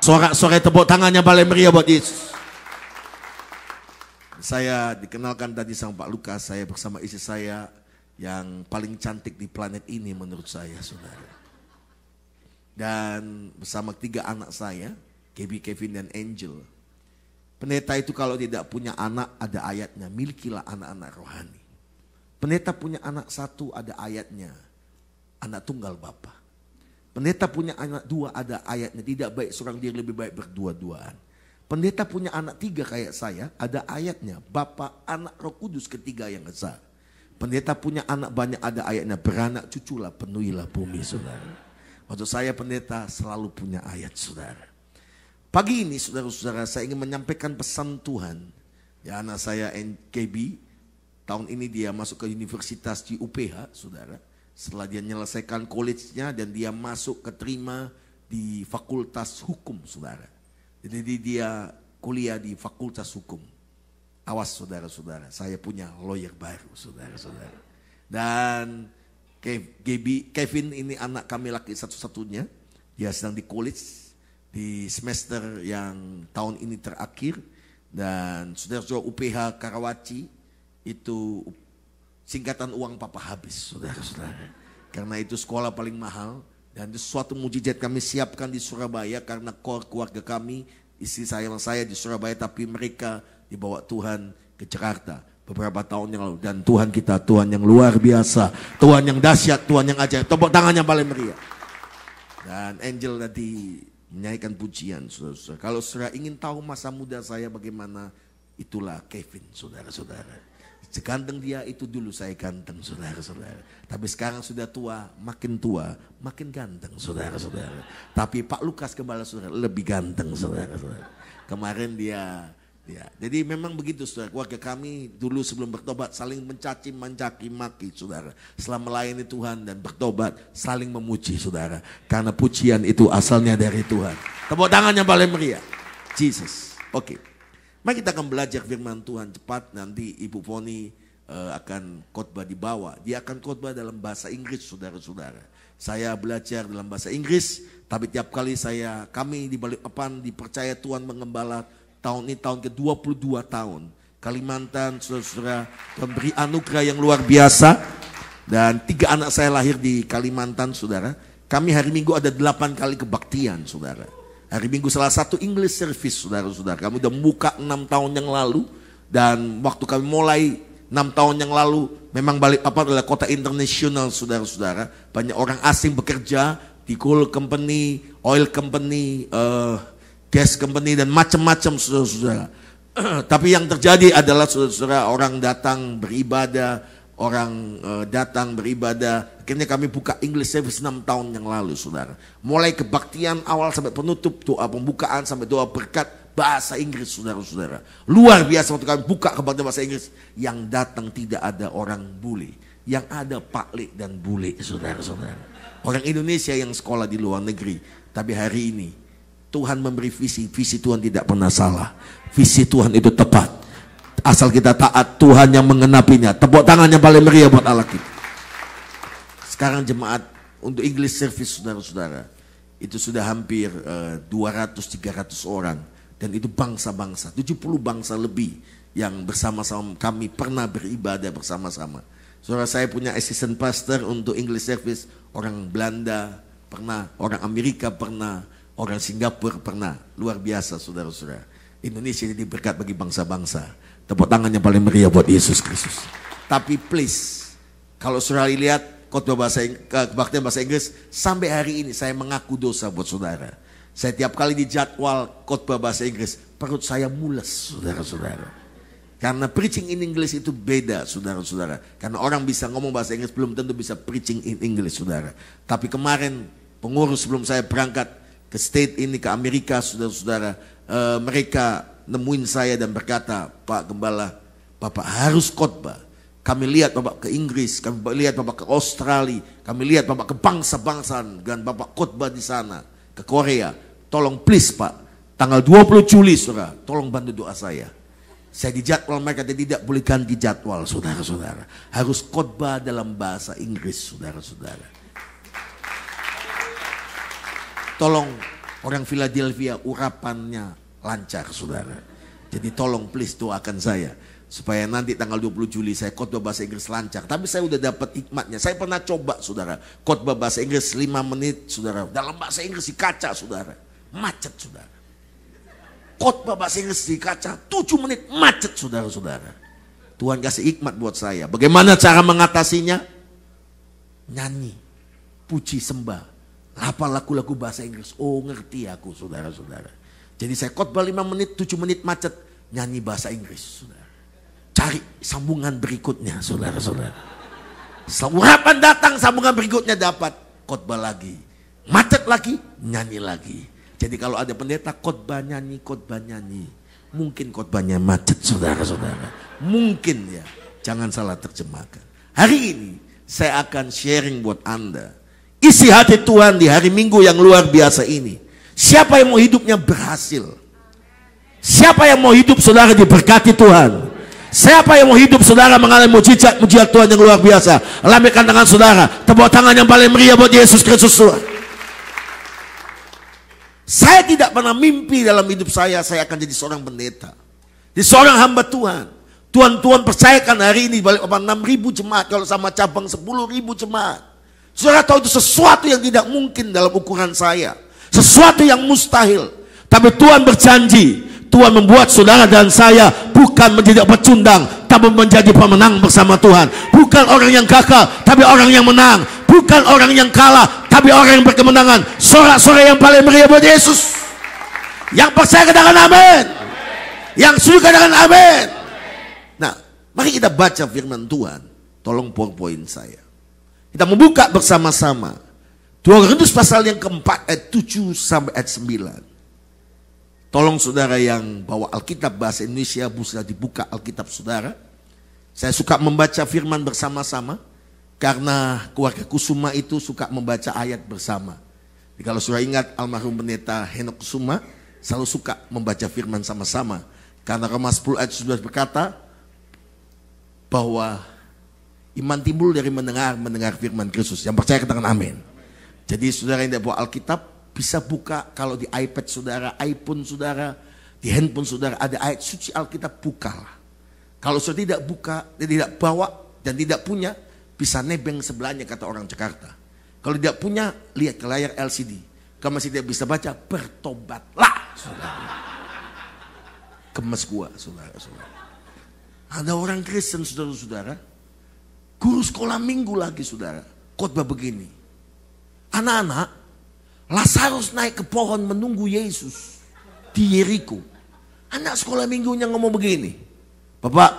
Sorak-sorai tepuk tangannya paling meriah buat Yesus. Saya dikenalkan tadi sama Pak Lukas, saya bersama istri saya yang paling cantik di planet ini menurut saya, saudara. Dan bersama 3 anak saya, Gaby, Kevin, dan Angel. Pendeta itu kalau tidak punya anak, ada ayatnya, milikilah anak-anak rohani. Pendeta punya anak 1, ada ayatnya, anak tunggal Bapa. Pendeta punya anak 2, ada ayatnya, tidak baik seorang diri, lebih baik berdua-duaan. Pendeta punya anak 3 kayak saya, ada ayatnya, Bapa, Anak, Roh Kudus, ketiga yang esa. Pendeta punya anak banyak, ada ayatnya, beranak cuculah, penuhilah bumi, saudara. Waktu saya pendeta selalu punya ayat, saudara. Pagi ini, saudara-saudara, saya ingin menyampaikan pesan Tuhan. Ya, anak saya KB, tahun ini dia masuk ke universitas di UPH, saudara. Setelah dia menyelesaikan college-nya dan dia masuk keterima di fakultas hukum, saudara. Jadi dia kuliah di fakultas hukum. Awas saudara-saudara, saya punya lawyer baru, saudara-saudara. Dan Kevin ini anak kami laki satu-satunya. Dia sedang di college, di semester yang tahun ini terakhir. Dan saudara-saudara, UPH Karawaci itu singkatan uang papa habis, saudara-saudara. Karena itu sekolah paling mahal. Dan itu suatu mujizat kami siapkan di Surabaya karena keluarga kami, istri saya di Surabaya, tapi mereka dibawa Tuhan ke Jakarta beberapa tahun yang lalu. Dan Tuhan kita, Tuhan yang luar biasa, Tuhan yang dahsyat, Tuhan yang ajaib. Tepuk tangannya paling meriah. Dan Angel tadi menyanyikan pujian, saudara-saudara. Kalau saudara ingin tahu masa muda saya bagaimana, itulah Kevin, saudara-saudara. Seganteng dia itu dulu saya ganteng, saudara-saudara. Tapi sekarang sudah tua, makin ganteng, saudara-saudara. Tapi Pak Lukas Gembala, saudara, lebih ganteng, saudara-saudara. Kemarin dia. Jadi memang begitu, saudara. Keluarga kami dulu sebelum bertobat saling mencaci maki, saudara. Setelah melayani Tuhan dan bertobat saling memuji, saudara. Karena pujian itu asalnya dari Tuhan. Tepuk tangannya paling meriah. Jesus. Oke. Mari kita akan belajar firman Tuhan cepat. Nanti Ibu Foni akan khotbah di bawah. Dia akan khotbah dalam bahasa Inggris, saudara-saudara. Saya belajar dalam bahasa Inggris, tapi tiap kali kami di Balikpapan dipercaya Tuhan mengembala. Tahun ini tahun ke-22 tahun. Kalimantan, saudara-saudara, memberi anugerah yang luar biasa. Dan 3 anak saya lahir di Kalimantan, saudara. Kami hari Minggu ada 8 kali kebaktian, saudara. Hari Minggu salah satu English service, saudara-saudara. Kami udah buka 6 tahun yang lalu. Dan waktu kami mulai 6 tahun yang lalu, memang Balikpapan adalah kota internasional, saudara-saudara. Banyak orang asing bekerja di coal company, oil company, gas company, dan macam-macam, saudara-saudara. Tapi yang terjadi adalah, saudara-saudara, orang datang beribadah, akhirnya kami buka English service 6 tahun yang lalu, saudara. Mulai kebaktian awal sampai penutup, doa pembukaan sampai doa berkat, bahasa Inggris, saudara-saudara. Luar biasa waktu kami buka kebaktian bahasa Inggris. Yang datang tidak ada orang bule, yang ada paklik dan bule, saudara-saudara. Orang Indonesia yang sekolah di luar negeri. Tapi hari ini Tuhan memberi visi Tuhan tidak pernah salah. Visi Tuhan itu tepat. Asal kita taat, Tuhan yang mengenapinya. Tepuk tangannya paling meriah buat Allah kita. Sekarang jemaat untuk English service, saudara-saudara, itu sudah hampir 200-300 orang. Dan itu bangsa-bangsa, 70 bangsa lebih yang bersama-sama kami pernah beribadah bersama-sama. Saudara, saya punya assistant pastor untuk English service. Orang Belanda pernah, orang Amerika pernah, orang Singapura pernah. Luar biasa, saudara-saudara. Indonesia jadi berkat bagi bangsa-bangsa. Tepuk tangannya paling meriah buat Yesus Kristus. Tapi please, kalau saudara lihat khotbah kebaktian bahasa Inggris, sampai hari ini saya mengaku dosa buat saudara. Saya tiap kali di jadwal khotbah bahasa Inggris, perut saya mules, saudara-saudara. Karena preaching in English itu beda, saudara-saudara. Karena orang bisa ngomong bahasa Inggris belum tentu bisa preaching in English, saudara. Tapi kemarin pengurus sebelum saya berangkat ke state ini, ke Amerika, saudara-saudara, mereka nemuin saya dan berkata, Pak Gembala, Bapak harus khotbah. Kami lihat Bapak ke Inggris, kami lihat Bapak ke Australia, kami lihat Bapak ke bangsa-bangsaan, dan Bapak khotbah di sana, ke Korea. Tolong please Pak, tanggal 20 Juli, saudara, tolong bantu doa saya. Saya di jadwal mereka tidak boleh ganti jadwal, saudara-saudara. Harus khotbah dalam bahasa Inggris, saudara-saudara. Tolong Orang Philadelphia urapannya lancar, saudara. Jadi tolong please doakan saya supaya nanti tanggal 20 Juli saya khotbah bahasa Inggris lancar. Tapi saya udah dapat hikmatnya. Saya pernah coba, saudara, khotbah bahasa Inggris 5 menit, saudara. Dalam bahasa Inggris di kaca, saudara. Macet, saudara. Khotbah bahasa Inggris di kaca 7 menit, macet, saudara-saudara. Tuhan kasih hikmat buat saya. Bagaimana cara mengatasinya? Nyanyi, puji, sembah, hafal lagu-lagu bahasa Inggris. Oh, ngerti aku, saudara-saudara. Jadi saya khotbah 5 menit, 7 menit macet, nyanyi bahasa Inggris, saudara. Cari sambungan berikutnya, saudara-saudara. Urapan datang, sambungan berikutnya dapat, khotbah lagi, macet lagi, nyanyi lagi. Jadi kalau ada pendeta khotbah nyanyi, mungkin khotbahnya macet, saudara-saudara. Mungkin ya, jangan salah terjemahkan. Hari ini saya akan sharing buat Anda isi hati Tuhan di hari Minggu yang luar biasa ini. Siapa yang mau hidupnya berhasil? Siapa yang mau hidup saudara diberkati Tuhan? Siapa yang mau hidup saudara mengalami mujizat Tuhan yang luar biasa? Lambaikan tangan saudara, tepuk tangan yang paling meriah buat Yesus Kristus Tuhan. Saya tidak pernah mimpi dalam hidup saya akan jadi seorang pendeta, jadi seorang hamba Tuhan. Tuhan percayakan hari ini balik 6.000 jemaat, kalau sama cabang 10.000 jemaat. Saudara tahu itu sesuatu yang tidak mungkin dalam ukuran saya, sesuatu yang mustahil. Tapi Tuhan berjanji, Tuhan membuat saudara dan saya bukan menjadi pecundang, tapi menjadi pemenang bersama Tuhan. Bukan orang yang gagal, tapi orang yang menang. Bukan orang yang kalah, tapi orang yang berkemenangan. Sorak-sorai yang paling meriah buat Yesus. Yang percaya katakan amin. Yang setuju katakan amin. Nah, mari kita baca firman Tuhan. Tolong poin saya. Kita membuka bersama-sama 2 Korintus pasal yang keempat ayat 7 sampai ayat 9. Tolong saudara yang bawa Alkitab bahasa Indonesia, bisa dibuka Alkitab saudara. Saya suka membaca firman bersama-sama karena keluarga Kusuma itu suka membaca ayat bersama. Jadi kalau saudara ingat almarhum pendeta Henok Kusuma selalu suka membaca firman sama-sama. Karena Roma 10 ayat 11 berkata bahwa iman timbul dari mendengar firman Kristus. Yang percaya katakan amin. Jadi saudara yang tidak bawa Alkitab bisa buka, kalau di iPad saudara, iPhone saudara, di handphone saudara ada ayat suci Alkitab, bukalah. Kalau saudara tidak buka, tidak bawa dan tidak punya, bisa nebeng sebelahnya kata orang Jakarta. Kalau tidak punya, lihat ke layar LCD. Kalau masih tidak bisa baca, bertobatlah saudara. Gemes gua saudara-saudara. Ada orang Kristen saudara-saudara, guru sekolah minggu lagi saudara, khotbah begini. Anak-anak, Lazarus naik ke pohon menunggu Yesus di Yeriko. Anak sekolah minggunya ngomong begini, Bapak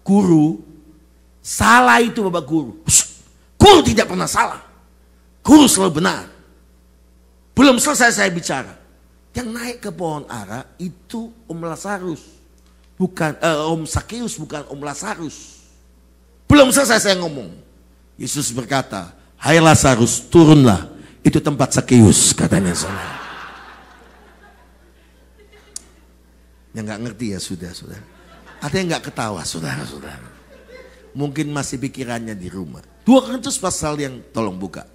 guru, salah itu Bapak guru. Guru tidak pernah salah, guru selalu benar. Belum selesai saya bicara, yang naik ke pohon ara itu Om Lazarus, bukan Om Sakeus, bukan Om Lazarus. Belum selesai saya ngomong, Yesus berkata, hai Lazarus turunlah, itu tempat Sakeus katanya saudara. Yang nggak ngerti ya sudah. Ada yang nggak ketawa saudara-saudara. Mungkin masih pikirannya di rumah. 2 Korintus pasal yang tolong buka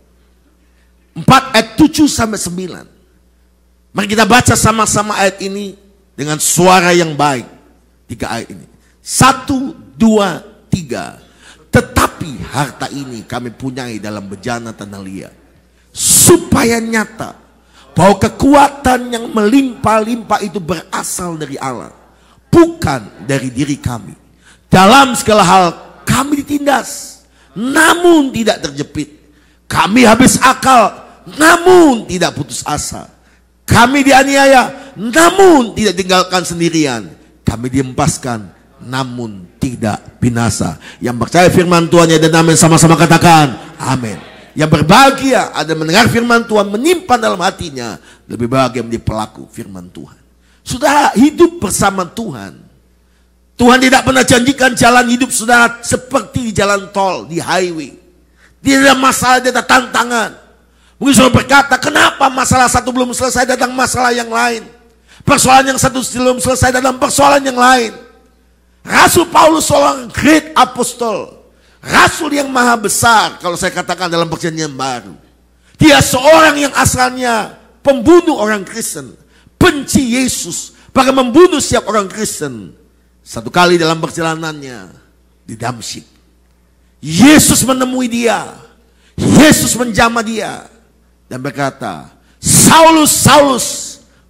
4 ayat 7 sampai 9. Mari kita baca sama-sama ayat ini dengan suara yang baik. 3 ayat ini. 1, 2, 3. Tetapi harta ini kami punyai dalam bejana tanah liat, supaya nyata bahwa kekuatan yang melimpah-limpah itu berasal dari Allah, bukan dari diri kami. Dalam segala hal kami ditindas, namun tidak terjepit. Kami habis akal, namun tidak putus asa. Kami dianiaya, namun tidak tinggalkan sendirian. Kami diempaskan, namun tidak binasa. Yang percaya firman Tuhan dan amin, sama-sama katakan amin. Yang berbahagia ada mendengar firman Tuhan, menyimpan dalam hatinya, lebih bahagia menjadi pelaku firman Tuhan. Saudara hidup bersama Tuhan. Tuhan tidak pernah janjikan jalan hidup saudara seperti di jalan tol, di highway. Tidak ada masalah, tidak ada tantangan. Mungkin saudara berkata, kenapa masalah satu belum selesai, datang masalah yang lain. Persoalan yang satu belum selesai, datang persoalan yang lain. Rasul Paulus seorang great apostol, rasul yang maha besar kalau saya katakan dalam perjanjian baru. Dia seorang yang asalnya pembunuh orang Kristen, benci Yesus, bahkan membunuh setiap orang Kristen. Satu kali dalam perjalanannya di Damsyik, Yesus menemui dia, Yesus menjamah dia dan berkata, Saulus, Saulus,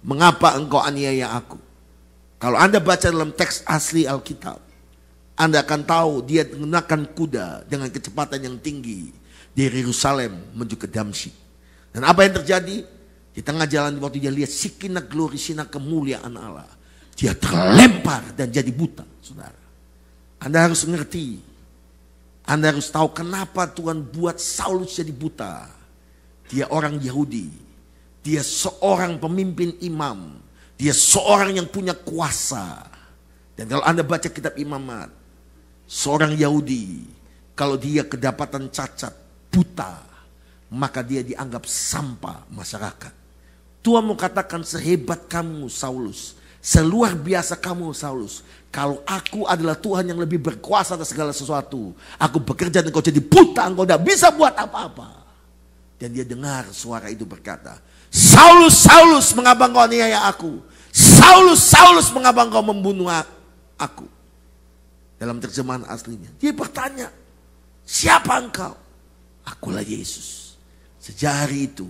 mengapa engkau aniaya aku? Kalau Anda baca dalam teks asli Alkitab, Anda akan tahu dia menggunakan kuda dengan kecepatan yang tinggi dari Yerusalem menuju ke Damsyik. Dan apa yang terjadi? Di tengah jalan waktu dia lihat sikinah glory, sinar kemuliaan Allah, dia terlempar dan jadi buta, saudara. Anda harus mengerti, Anda harus tahu kenapa Tuhan buat Saulus jadi buta. Dia orang Yahudi, dia seorang pemimpin imam, dia seorang yang punya kuasa. Dan kalau Anda baca kitab Imamat, seorang Yahudi, kalau dia kedapatan cacat, buta, maka dia dianggap sampah masyarakat. Tuhan mau katakan, sehebat kamu Saulus, seluar biasa kamu Saulus, kalau aku adalah Tuhan yang lebih berkuasa atas segala sesuatu, aku bekerja dan kau jadi buta, engkau tidak bisa buat apa-apa. Dan dia dengar suara itu berkata, Saulus, Saulus, mengapa engkau aniaya aku? Saulus, Saulus, mengapa engkau membunuh aku? Dalam terjemahan aslinya, dia bertanya, siapa engkau? Akulah Yesus. Sejak hari itu,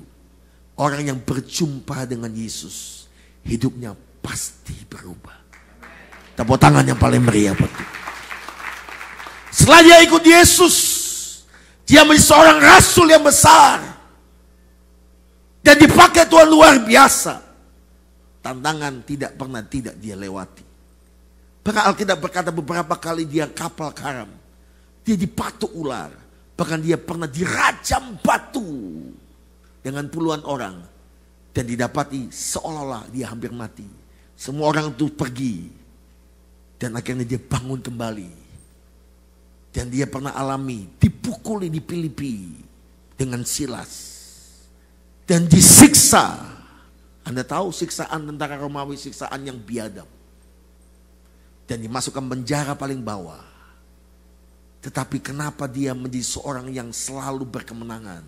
orang yang berjumpa dengan Yesus, hidupnya pasti berubah. Tepuk tangan yang paling meriah betul. Setelah dia ikut Yesus, dia menjadi seorang rasul yang besar. Dan dipakai Tuhan luar biasa. Tantangan tidak pernah tidak dia lewati. Bahkan Alkitab berkata beberapa kali dia kapal karam. Dia dipatuk ular. Bahkan dia pernah dirajam batu dengan puluhan orang. Dan didapati seolah-olah dia hampir mati. Semua orang itu pergi. Dan akhirnya dia bangun kembali. Dan dia pernah alami dipukuli di Filipi dengan Silas. Dan disiksa. Anda tahu siksaan tentara Romawi, siksaan yang biadab. Dan dimasukkan penjara paling bawah. Tetapi kenapa dia menjadi seorang yang selalu berkemenangan?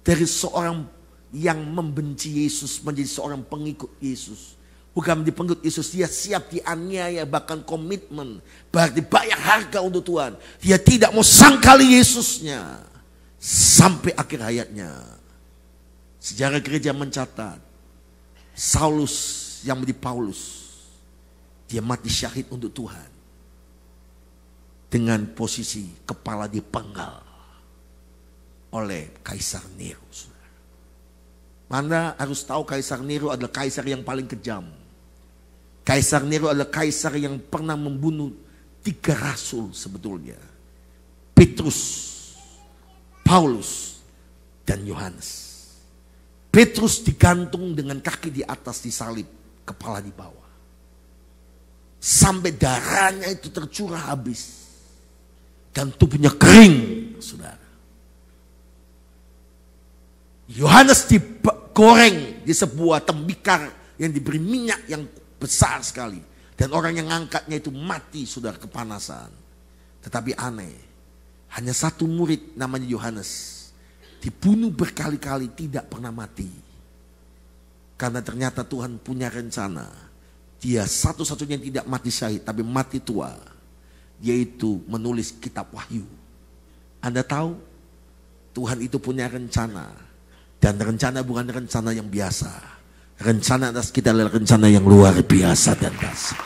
Dari seorang yang membenci Yesus menjadi seorang pengikut Yesus. Bukan menjadi pengikut Yesus, dia siap dianiaya, bahkan komitmen. Berarti bayar harga untuk Tuhan. Dia tidak mau sangkali Yesusnya. Sampai akhir hayatnya. Sejarah gereja mencatat, Saulus yang menjadi Paulus, dia mati syahid untuk Tuhan. Dengan posisi kepala dipenggal oleh Kaisar Nero. Anda harus tahu Kaisar Nero adalah kaisar yang paling kejam. Kaisar Nero adalah kaisar yang pernah membunuh 3 rasul sebetulnya. Petrus, Paulus, dan Yohanes. Petrus digantung dengan kaki di atas disalib, kepala di bawah. Sampai darahnya itu tercurah habis. Dan tubuhnya kering, saudara. Yohanes digoreng di sebuah tembikar yang diberi minyak yang besar sekali. Dan orang yang ngangkatnya itu mati, saudara, kepanasan. Tetapi aneh, hanya satu murid namanya Yohanes dibunuh berkali-kali tidak pernah mati. Karena ternyata Tuhan punya rencana. Dia satu-satunya yang tidak mati syahid, tapi mati tua. Yaitu menulis kitab Wahyu. Anda tahu, Tuhan itu punya rencana. Dan rencana bukan rencana yang biasa. Rencana atas kita adalah rencana yang luar biasa dan dahsyat.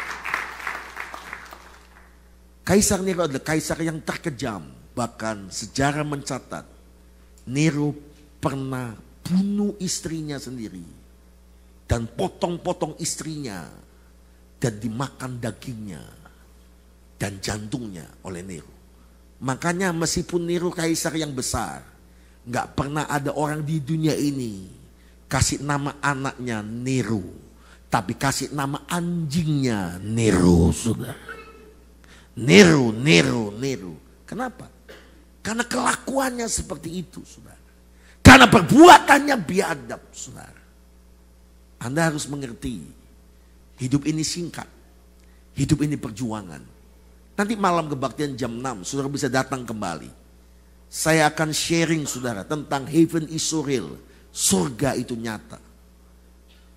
Kaisar Nero adalah kaisar yang terkejam. Bahkan sejarah mencatat, Nero pernah bunuh istrinya sendiri. Dan potong-potong istrinya. Dan dimakan dagingnya. Dan jantungnya oleh Nero. Makanya meskipun Nero kaisar yang besar, gak pernah ada orang di dunia ini kasih nama anaknya Nero. Tapi kasih nama anjingnya Nero, saudara. Nero, Nero, Nero. Kenapa? Karena kelakuannya seperti itu, saudara. Karena perbuatannya biadab, saudara. Anda harus mengerti, hidup ini singkat. Hidup ini perjuangan. Nanti malam kebaktian jam 6, saudara bisa datang kembali. Saya akan sharing, saudara, tentang heaven is so real. Surga itu nyata.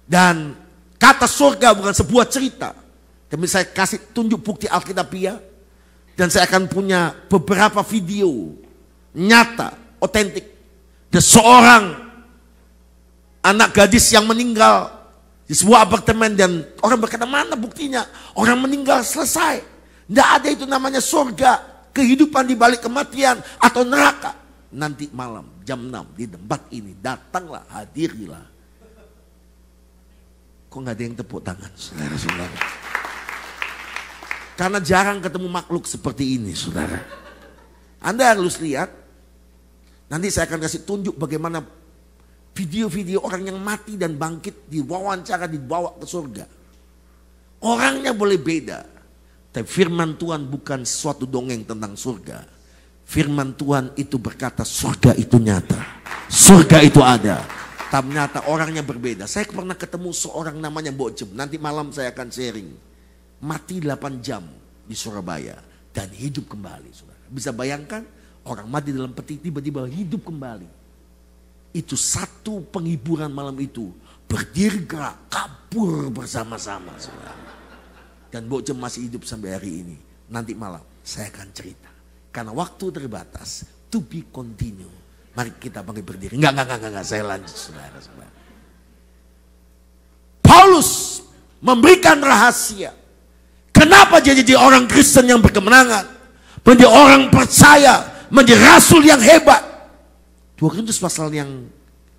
Dan kata surga bukan sebuah cerita. Tapi saya kasih tunjuk bukti Alkitabiah. Dan saya akan punya beberapa video nyata, otentik. Ada seorang anak gadis yang meninggal di sebuah apartemen, dan orang berkata, mana buktinya? Orang meninggal selesai. Tidak ada itu namanya surga, kehidupan di balik kematian atau neraka. Nanti malam jam 6 di tempat ini, datanglah, hadirilah. Kok nggak ada yang tepuk tangan, saudara-saudara? Karena jarang ketemu makhluk seperti ini, saudara. Anda harus lihat. Nanti saya akan kasih tunjuk bagaimana video-video orang yang mati dan bangkit diwawancara, dibawa ke surga. Orangnya boleh beda, tapi firman Tuhan bukan suatu dongeng tentang surga. Firman Tuhan itu berkata surga itu nyata, surga itu ada. Ternyata orangnya berbeda. Saya pernah ketemu seorang namanya Bojem. Nanti malam saya akan sharing. Mati 8 jam di Surabaya dan hidup kembali, saudara. Bisa bayangkan orang mati dalam peti tiba-tiba hidup kembali. Itu satu penghiburan malam itu. Berdiri gerak, kabur bersama-sama, saudara. Dan Bojem masih hidup sampai hari ini. Nanti malam saya akan cerita. Karena waktu terbatas, to be continue. Mari kita bangkit berdiri. Enggak, saya lanjut, saudara-saudara. Paulus memberikan rahasia. Kenapa dia jadi orang Kristen yang berkemenangan? Menjadi orang percaya, menjadi rasul yang hebat. 2 Korintus pasal yang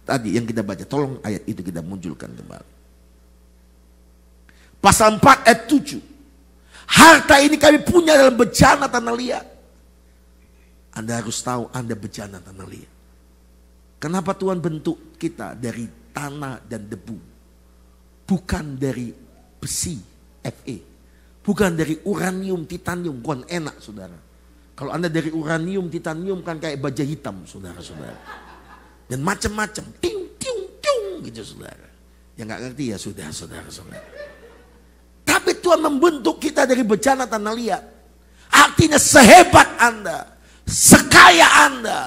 tadi yang kita baca, tolong ayat itu kita munculkan kembali. Pasal 4 ayat 7. Harta ini kami punya dalam bejana tanah liat. Anda harus tahu Anda bejana tanah liat. Kenapa Tuhan bentuk kita dari tanah dan debu? Bukan dari besi, Fe. Bukan dari uranium, titanium. Bukan enak, saudara. Kalau Anda dari uranium, titanium kan kayak baja hitam, saudara-saudara. Dan macam-macam, ting, gitu, saudara. Yang nggak ngerti ya sudah, saudara-saudara. Tapi Tuhan membentuk kita dari bejana tanah liat. Artinya sehebat Anda, sekaya Anda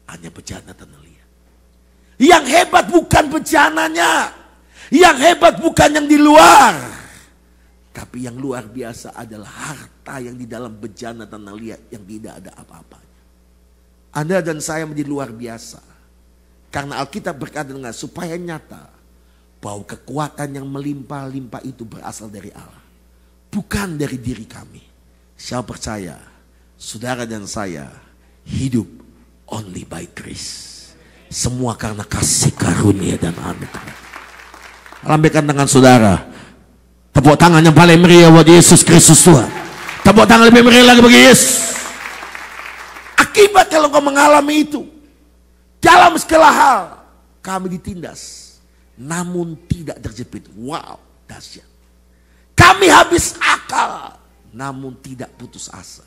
hanya bejana tanah liat. Yang hebat bukan bejananya, yang hebat bukan yang di luar. Tapi yang luar biasa adalah harta yang di dalam bejana tanah liat yang tidak ada apa-apanya. Anda dan saya menjadi luar biasa. Karena Alkitab berkata dengan supaya nyata bahwa kekuatan yang melimpah-limpah itu berasal dari Allah. Bukan dari diri kami. Saya percaya saudara dan saya hidup only by grace. Semua karena kasih karunia dan anugerah. Lambaikan tangan saudara. Tepuk tangan yang paling meriah buat Yesus Kristus Tuhan. Tepuk tangan lebih meriah lagi bagi Yesus. Akibat kalau kau mengalami itu, dalam segala hal kami ditindas, namun tidak terjepit. Wow, dahsyat. Kami habis akal, namun tidak putus asa.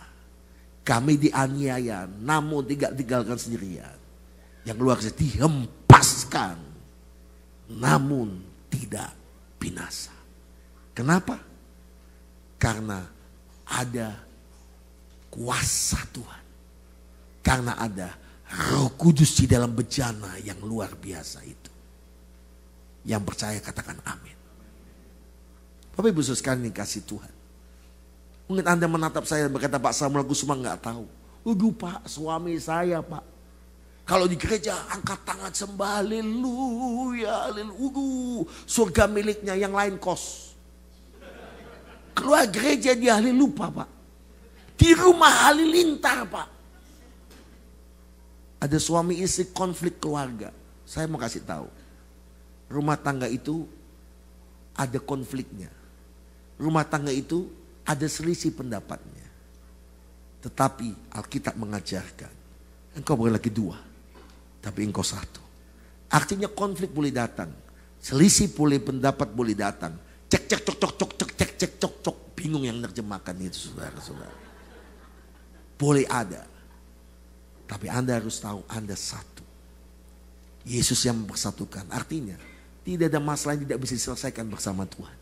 Kami dianiaya, namun tidak tinggalkan sendirian. Yang luar biasa dihempaskan, namun tidak binasa. Kenapa? Karena ada kuasa Tuhan. Karena ada Roh Kudus di dalam bejana yang luar biasa itu. Yang percaya katakan amin. Bapak Ibu sekalian kasih Tuhan. Mungkin Anda menatap saya dan berkata, Pak Samuel Kusuma nggak tahu. Udah Pak, suami saya Pak. Kalau di gereja angkat tangan sembah, haleluya, haleluya. Surga miliknya, yang lain kos. Keluar gereja dia lupa Pak. Di rumah halilintar Pak. Ada suami istri konflik keluarga. Saya mau kasih tahu. Rumah tangga itu ada konfliknya. Rumah tangga itu ada selisih pendapatnya. Tetapi Alkitab mengajarkan. Engkau boleh lagi 2. Tapi engkau 1. Artinya konflik boleh datang. Selisih boleh, pendapat boleh datang. Cek. Bingung yang menerjemahkan itu saudara-saudara. Boleh ada. Tapi Anda harus tahu Anda satu. Yesus yang mempersatukan. Artinya tidak ada masalah yang tidak bisa diselesaikan bersama Tuhan.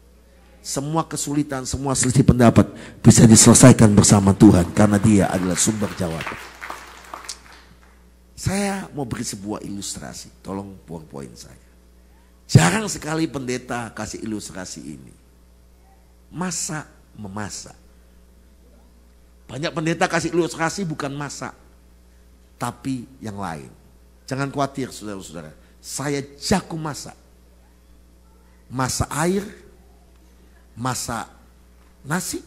Semua kesulitan, semua selisih pendapat bisa diselesaikan bersama Tuhan. Karena Dia adalah sumber jawaban. Saya mau beri sebuah ilustrasi. Tolong poin saya. Jarang sekali pendeta kasih ilustrasi ini. Masak, memasak. Banyak pendeta kasih ilustrasi bukan masak, tapi yang lain. Jangan khawatir saudara-saudara, saya jago masak. Masak air, masak nasi,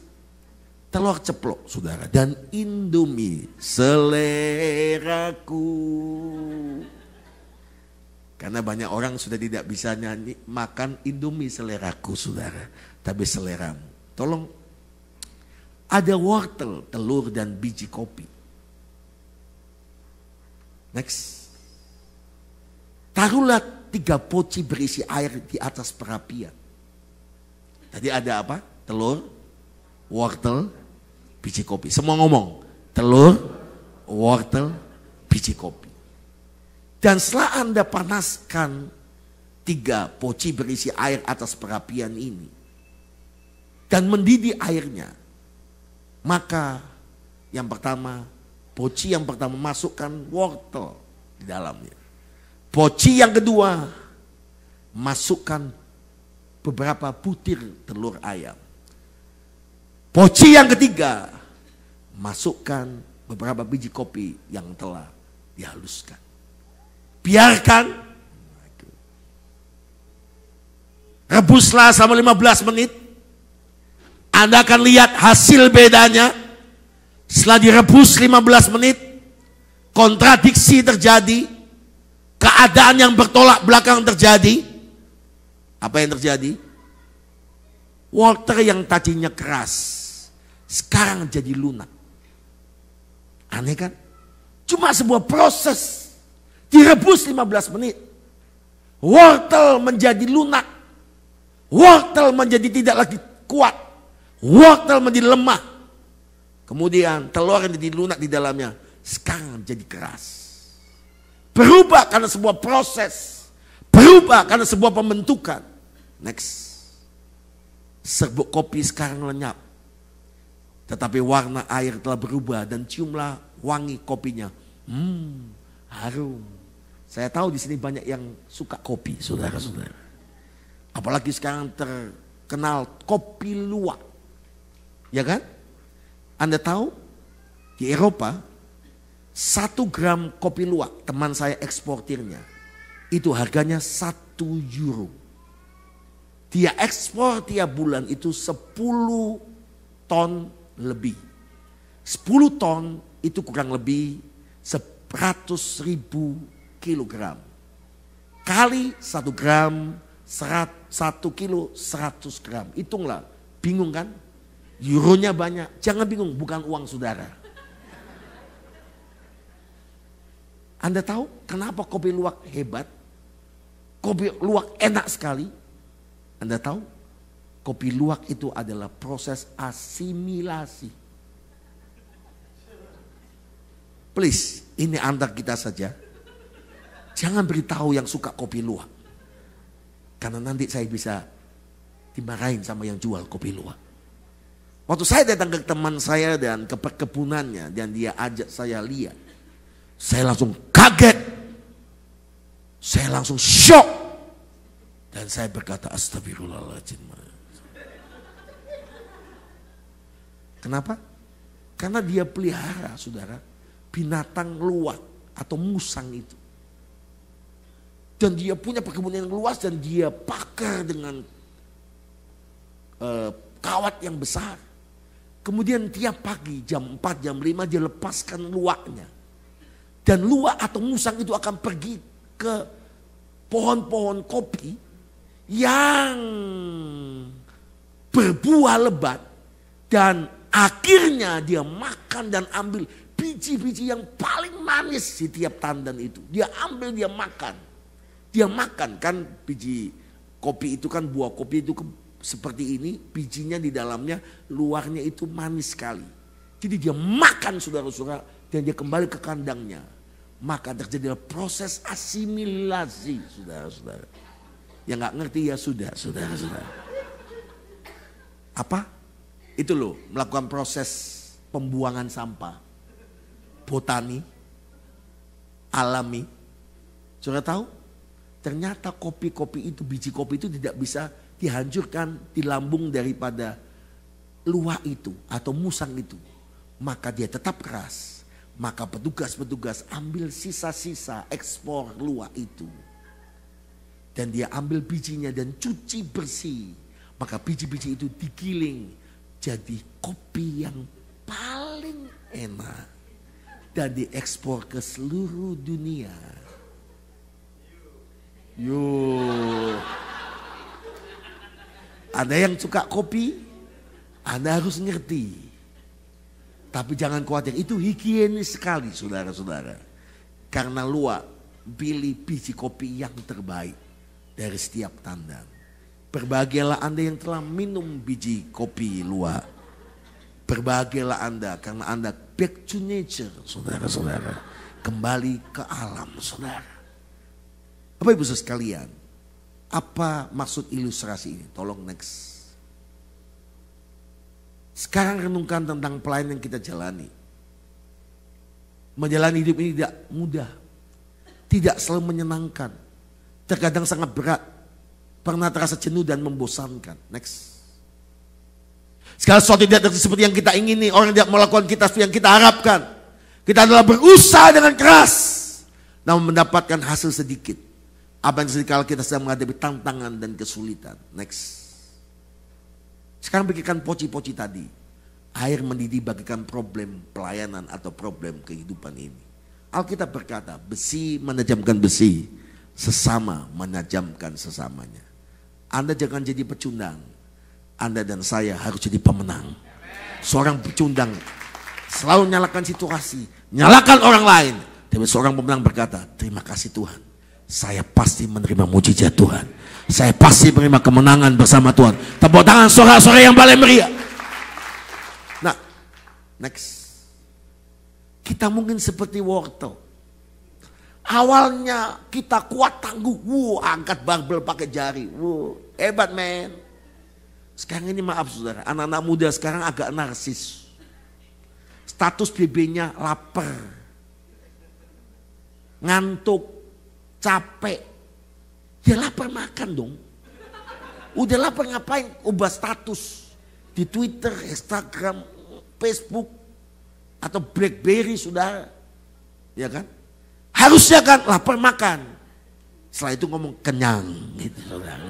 telur ceplok saudara, dan Indomie seleraku. Karena banyak orang sudah tidak bisa nyanyi makan Indomie seleraku saudara, tapi seleramu. Tolong, ada wortel, telur dan biji kopi. Next. Taruhlah 3 poci berisi air di atas perapian. Tadi ada apa? Telur, wortel, biji kopi. Semua ngomong, telur, wortel, biji kopi. Dan setelah Anda panaskan 3 poci berisi air atas perapian ini, dan mendidih airnya, maka yang pertama, poci yang pertama masukkan wortel di dalamnya. Poci yang kedua, masukkan beberapa butir telur ayam. Poci yang ketiga, masukkan beberapa biji kopi yang telah dihaluskan. Biarkan, rebuslah selama 15 menit. Anda akan lihat hasil bedanya. Setelah direbus 15 menit, kontradiksi terjadi. Keadaan yang bertolak belakang terjadi. Apa yang terjadi? Wortel yang tadinya keras, sekarang jadi lunak. Aneh kan? Cuma sebuah proses. Direbus 15 menit. Wortel menjadi lunak. Wortel menjadi tidak lagi kuat. Wortel menjadi lemah. Kemudian telur yang jadi lunak di dalamnya sekarang jadi keras. Berubah karena sebuah proses. Berubah karena sebuah pembentukan. Next. Serbuk kopi sekarang lenyap. Tetapi warna air telah berubah dan ciumlah wangi kopinya. Harum. Saya tahu di sini banyak yang suka kopi, saudara-saudara. Apalagi sekarang terkenal kopi luwak. Ya kan? Anda tahu di Eropa 1 gram kopi luwak, teman saya eksportirnya, itu harganya 1 euro. Dia ekspor tiap bulan itu 10 ton lebih. 10 ton itu kurang lebih 100.000 kilogram. Kali 1 gram, 1 kilo 100 gram. Hitunglah, bingung kan? Euronya banyak, jangan bingung, bukan uang saudara. Anda tahu kenapa kopi luwak hebat? Kopi luwak enak sekali. Anda tahu? Kopi luwak itu adalah proses asimilasi. Please, ini antar kita saja. Jangan beritahu yang suka kopi luwak. Karena nanti saya bisa dimarahin sama yang jual kopi luwak. Waktu saya datang ke teman saya dan ke perkebunannya dan dia ajak saya lihat. Saya langsung kaget. Saya langsung shock. Dan saya berkata astagfirullahaladzim. Kenapa? Karena dia pelihara saudara. Binatang luwak atau musang itu. Dan dia punya perkebunan yang luas dan dia pakar dengan kawat yang besar. Kemudian tiap pagi jam 4, jam 5 dia lepaskan luwaknya. Dan luwak atau musang itu akan pergi ke pohon-pohon kopi yang berbuah lebat. Dan akhirnya dia makan dan ambil biji-biji yang paling manis di tiap tandan itu. Dia ambil, dia makan. Dia makan kan biji kopi itu kan, buah kopi itu seperti ini. Bijinya di dalamnya, luarnya itu manis sekali. Jadi dia makan saudara-saudara. Dan dia kembali ke kandangnya. Maka terjadi proses asimilasi, saudara-saudara. Yang gak ngerti ya sudah, saudara-saudara. Apa? Itu loh, melakukan proses pembuangan sampah. Botani, alami. Saudara tahu? Ternyata kopi-kopi itu, biji kopi itu tidak bisa dihancurkan di lambung daripada luwak itu atau musang itu. Maka dia tetap keras. Maka petugas-petugas ambil sisa-sisa ekspor luwak itu. Dan dia ambil bijinya dan cuci bersih. Maka biji-biji itu digiling jadi kopi yang paling enak. Dan diekspor ke seluruh dunia. Ada yang suka kopi, Anda harus ngerti. Tapi jangan khawatir, itu higienis sekali saudara-saudara. Karena luwak pilih biji kopi yang terbaik dari setiap tandan. Berbahagialah Anda yang telah minum biji kopi luwak. Berbahagialah Anda karena Anda back to nature saudara-saudara. Kembali ke alam saudara. Bapak ibu sekalian, apa maksud ilustrasi ini? Tolong next. Sekarang renungkan tentang pelayanan yang kita jalani. Menjalani hidup ini tidak mudah. Tidak selalu menyenangkan. Terkadang sangat berat. Pernah terasa jenuh dan membosankan. Next. Segala sesuatu tidak terjadi seperti yang kita ingini. Orang tidak melakukan kita seperti yang kita harapkan. Kita adalah berusaha dengan keras. Namun mendapatkan hasil sedikit. Apa yang terjadi kalau kita sedang menghadapi tantangan dan kesulitan. Next. Sekarang pikirkan poci-poci tadi. Air mendidih bagikan problem pelayanan atau problem kehidupan ini. Alkitab berkata, besi menajamkan besi, sesama menajamkan sesamanya. Anda jangan jadi pecundang. Anda dan saya harus jadi pemenang. Seorang pecundang selalu nyalakan situasi, nyalakan orang lain. Tapi seorang pemenang berkata, terima kasih Tuhan. Saya pasti menerima mujizat Tuhan. Saya pasti menerima kemenangan bersama Tuhan. Tepuk tangan sorak-sorai yang paling meriah. Nah, next. Kita mungkin seperti wortel. Awalnya kita kuat tangguh. Angkat barbel pakai jari. Hebat men. Sekarang ini maaf saudara. Anak-anak muda sekarang agak narsis. Status BB-nya lapar. Ngantuk. Capek, dia lapar makan dong. Udah lapar ngapain? Ubah status di Twitter, Instagram, Facebook, atau BlackBerry saudara, ya kan? Harusnya kan lapar makan. Setelah itu ngomong kenyang, gitu saudara.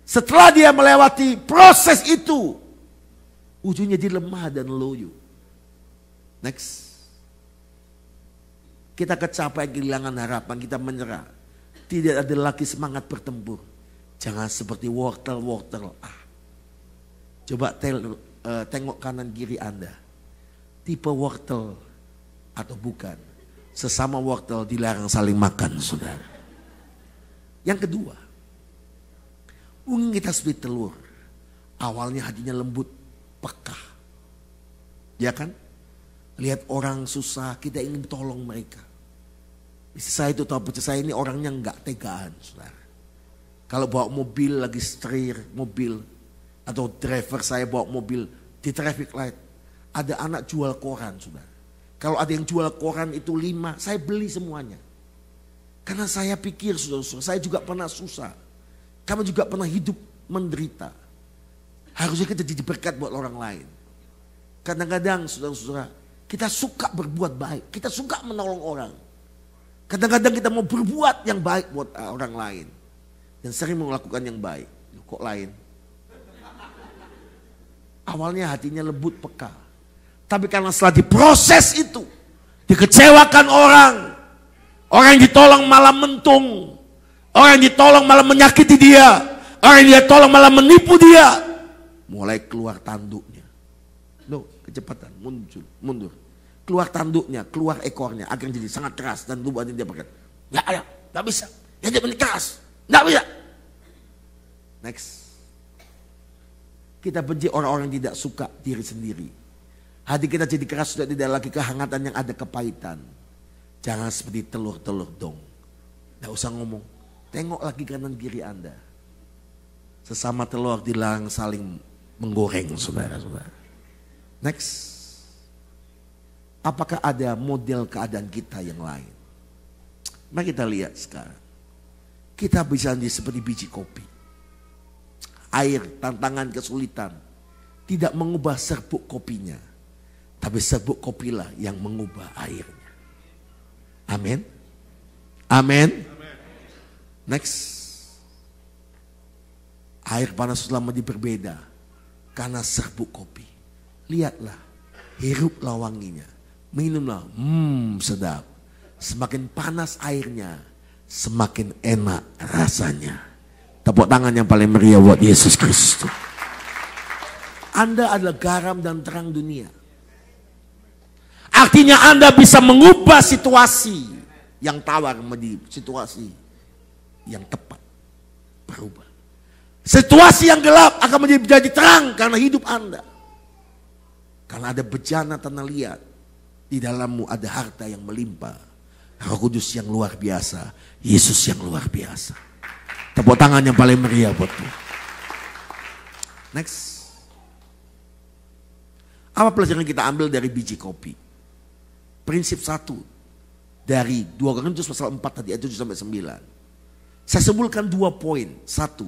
Setelah dia melewati proses itu, ujungnya dia lemah dan loyo. Next. Kita kecapean, kehilangan harapan, kita menyerah. Tidak ada lagi semangat bertempur. Jangan seperti wortel-wortel. Coba tengok kanan kiri Anda. Tipe wortel atau bukan. Sesama wortel dilarang saling makan, saudara. Yang kedua, mungkin kita seperti telur. Awalnya hatinya lembut, peka. Ya kan? Lihat orang susah, kita ingin tolong mereka. Istri saya itu tahu, saya ini orangnya enggak tegaan, saudara. Kalau bawa mobil lagi setir mobil, atau driver saya bawa mobil di traffic light, ada anak jual koran, saudara. Kalau ada yang jual koran itu 5, saya beli semuanya. Karena saya pikir, saudara-saudara, saya juga pernah susah. Kamu juga pernah hidup menderita. Harusnya kita jadi berkat buat orang lain. Kadang-kadang, saudara-saudara, kita suka berbuat baik, kita suka menolong orang. Kadang-kadang kita mau berbuat yang baik buat orang lain. Dan sering melakukan yang baik. Kok lain? Awalnya hatinya lembut peka. Tapi karena setelah diproses itu. Dikecewakan orang. Orang yang ditolong malah mentung. Orang yang ditolong malah menyakiti dia. Orang yang ditolong malah menipu dia. Mulai keluar tanduknya. Loh, kecepatan, mundur. Keluar tanduknya, keluar ekornya, agar jadi sangat keras dan tubuhnya dia berkata, nggak bisa, dia jadi keras, nggak bisa. Next, kita benci orang-orang yang tidak suka diri sendiri. Hati kita jadi keras sudah tidak lagi kehangatan yang ada kepahitan. Jangan seperti telur-telur dong, nggak usah ngomong. Tengok lagi kanan kiri Anda. Sesama telur dilarang saling menggoreng, saudara-saudara. Next. Apakah ada model keadaan kita yang lain? Mari kita lihat sekarang. Kita bisa jadi seperti biji kopi. Air, tantangan, kesulitan tidak mengubah serbuk kopinya, tapi serbuk kopilah yang mengubah airnya. Amin. Amin. Next. Air panas selama berbeda karena serbuk kopi. Lihatlah, hiruplah wanginya, minumlah, sedap. Semakin panas airnya, semakin enak rasanya. Tepuk tangan yang paling meriah buat Yesus Kristus. Anda adalah garam dan terang dunia. Artinya Anda bisa mengubah situasi yang tawar menjadi situasi yang tepat, berubah. Situasi yang gelap akan menjadi terang karena hidup Anda. Karena ada bejana tanah liat, di dalammu ada harta yang melimpah. Roh Kudus yang luar biasa, Yesus yang luar biasa. Tepuk tangan yang paling meriah buat Tuhan. Next. Apa pelajaran kita ambil dari biji kopi? Prinsip 1 dari 2 Korintus pasal 4 tadi ayat 7 sampai 9. Saya sebutkan 2 poin. 1,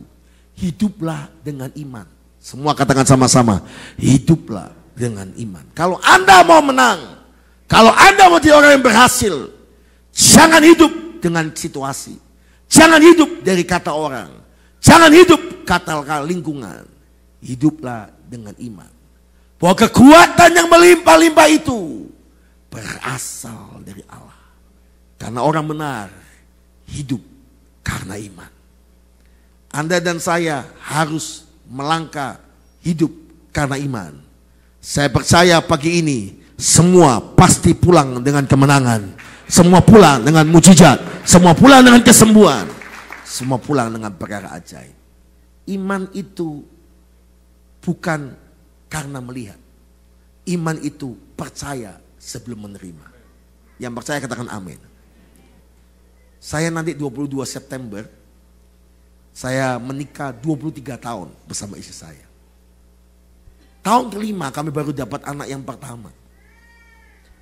hiduplah dengan iman. Semua katakan sama-sama, hiduplah dengan iman. Kalau Anda mau menang, kalau Anda mau jadi orang yang berhasil, jangan hidup dengan situasi. Jangan hidup dari kata orang. Jangan hidup kata lingkungan. Hiduplah dengan iman. Bahwa kekuatan yang melimpah-limpah itu berasal dari Allah. Karena orang benar hidup karena iman. Anda dan saya harus melangkah hidup karena iman. Saya percaya pagi ini semua pasti pulang dengan kemenangan. Semua pulang dengan mujizat. Semua pulang dengan kesembuhan. Semua pulang dengan perkara ajaib. Iman itu bukan karena melihat. Iman itu percaya sebelum menerima. Yang percaya katakan amin. Saya nanti 22 September, saya menikah 23 tahun bersama istri saya. Tahun kelima kami baru dapat anak yang pertama.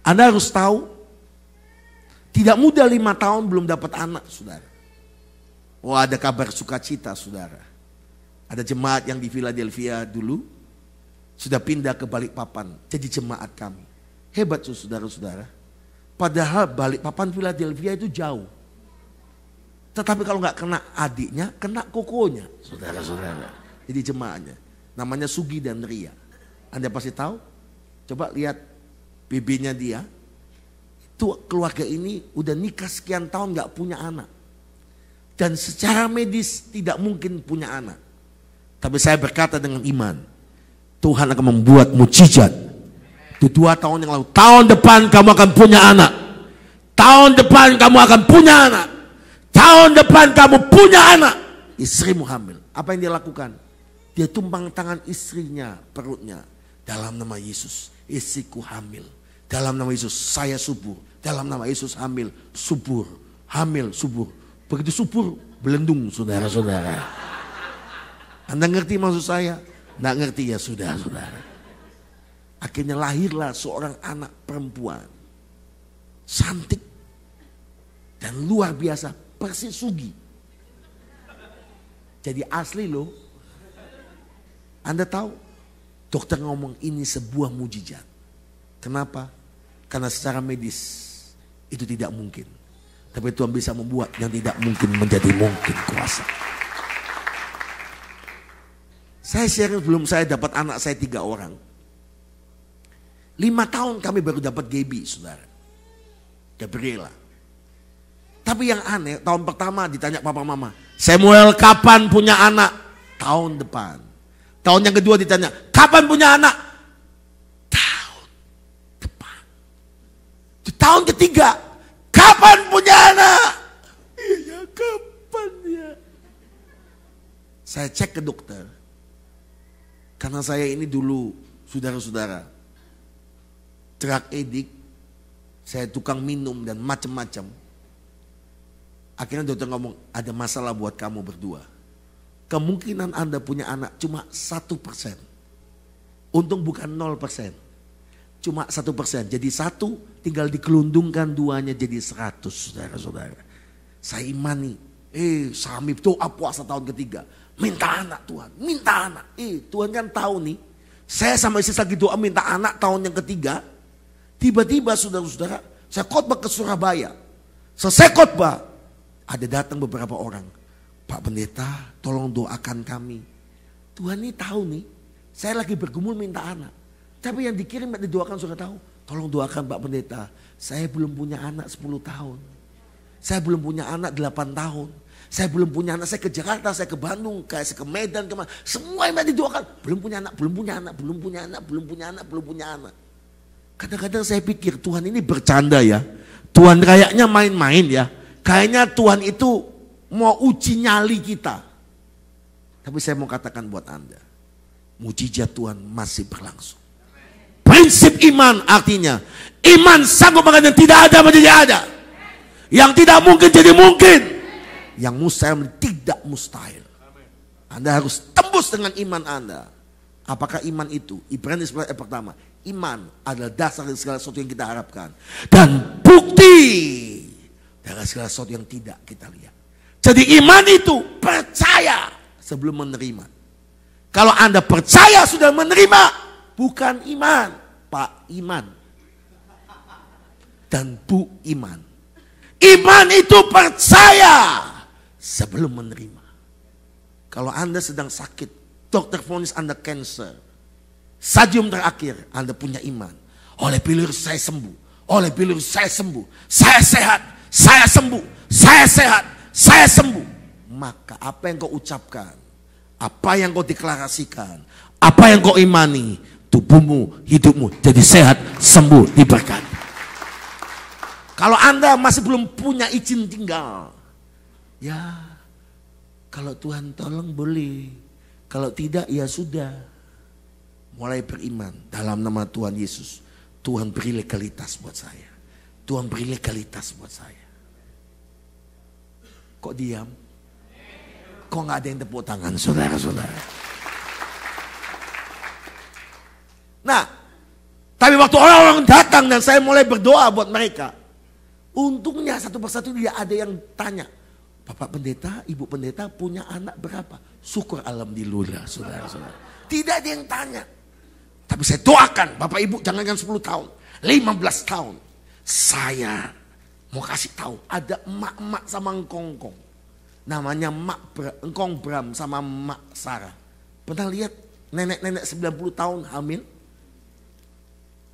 Anda harus tahu, tidak mudah 5 tahun belum dapat anak, saudara. Oh, ada kabar sukacita, saudara. Ada jemaat yang di Philadelphia dulu sudah pindah ke Balikpapan jadi jemaat kami. Hebat saudara-saudara. Padahal Balikpapan Philadelphia itu jauh. Tetapi kalau nggak kena adiknya, kena kokonya, saudara-saudara. Jadi jemaatnya, namanya Sugi dan Ria. Anda pasti tahu. Coba lihat BB-nya dia. Itu keluarga ini udah nikah sekian tahun nggak punya anak. Dan secara medis tidak mungkin punya anak. Tapi saya berkata dengan iman, Tuhan akan membuat mujizat. Itu 2 tahun yang lalu. Tahun depan kamu akan punya anak. Tahun depan kamu akan punya anak. Tahun depan kamu punya anak. Istrimu hamil. Apa yang dia lakukan? Dia tumpang tangan istrinya, perutnya. Dalam nama Yesus, istriku hamil. Dalam nama Yesus, saya subur. Dalam nama Yesus hamil, subur. Hamil, subur. Begitu subur, belendung saudara-saudara. Anda ngerti maksud saya? Nggak ngerti ya sudah, saudara. Akhirnya lahirlah seorang anak perempuan. Cantik. Dan luar biasa. Persis Sugi. Jadi asli loh. Anda tahu? Dokter ngomong ini sebuah mujizat. Kenapa? Karena secara medis itu tidak mungkin. Tapi Tuhan bisa membuat yang tidak mungkin menjadi mungkin kuasa. Saya share sebelum saya dapat anak saya 3 orang. 5 tahun kami baru dapat Gaby, saudara. Gabriela. Tapi yang aneh, tahun pertama ditanya papa mama, Samuel kapan punya anak? Tahun depan. Tahun yang kedua ditanya, kapan punya anak? Tahun depan. Di tahun ketiga, kapan punya anak? Iya, kapan ya? Saya cek ke dokter. Karena saya ini dulu, saudara-saudara, drug addict, saya tukang minum dan macam-macam. Akhirnya dokter ngomong, ada masalah buat kamu berdua. Kemungkinan Anda punya anak cuma 1%. Untung bukan 0%. Cuma 1%. Jadi 1 tinggal dikelundungkan 2-nya jadi 100, saudara-saudara. Saya imani. Sambil doa puasa tahun ketiga. Minta anak Tuhan, minta anak. Tuhan kan tahu nih. Saya sama istri lagi doa minta anak tahun yang ketiga. Tiba-tiba saudara-saudara, saya khotbah ke Surabaya. Selesai khotbah, ada datang beberapa orang. Pak Pendeta, tolong doakan kami. Tuhan ini tahu nih, saya lagi bergumul minta anak. Tapi yang dikirim dan didoakan sudah tahu. Tolong doakan Pak Pendeta, saya belum punya anak 10 tahun. Saya belum punya anak 8 tahun. Saya belum punya anak, saya ke Jakarta, saya ke Bandung, saya ke Medan, kemana. Semua yang didoakan, belum punya anak, belum punya anak, belum punya anak, belum punya anak, belum punya anak. Kadang-kadang saya pikir Tuhan ini bercanda ya. Tuhan kayaknya main-main ya. Kayaknya Tuhan itu mau uji nyali kita. Tapi saya mau katakan buat Anda. Mujizat Tuhan masih berlangsung. Prinsip iman artinya. Iman sanggup mengatakan tidak ada menjadi ada. Yang tidak mungkin jadi mungkin. Yang mustahil tidak mustahil. Anda harus tembus dengan iman Anda. Apakah iman itu? Ibrani 11 ayat pertama. Iman adalah dasar dari segala sesuatu yang kita harapkan. Dan bukti dari segala sesuatu yang tidak kita lihat. Jadi iman itu percaya sebelum menerima. Kalau Anda percaya sudah menerima, bukan iman, Pak, iman. Dan Bu iman. Iman itu percaya sebelum menerima. Kalau Anda sedang sakit, dokter vonis Anda cancer, stadium terakhir, Anda punya iman. Oleh pilur saya sembuh, oleh pilur saya sembuh, saya sehat, saya sembuh, saya sehat, saya sembuh. Maka apa yang kau ucapkan, apa yang kau deklarasikan, apa yang kau imani, tubuhmu, hidupmu jadi sehat, sembuh, diberkati. Kalau Anda masih belum punya izin tinggal, ya kalau Tuhan tolong boleh, kalau tidak ya sudah. Mulai beriman dalam nama Tuhan Yesus. Tuhan beri legalitas buat saya. Tuhan beri legalitas buat saya. Kok diam? Kok nggak ada yang tepuk tangan, saudara-saudara? Nah, tapi waktu orang-orang datang dan saya mulai berdoa buat mereka, untungnya satu persatu tidak ada yang tanya, Bapak Pendeta, Ibu Pendeta punya anak berapa? Syukur alhamdulillah, saudara-saudara. Tidak ada yang tanya. Tapi saya doakan, Bapak Ibu jangankan 10 tahun, 15 tahun. Saya mau kasih tahu, ada emak-emak sama engkong-engkong. Namanya engkong Bram sama emak Sarah. Pernah lihat nenek-nenek 90 tahun hamil?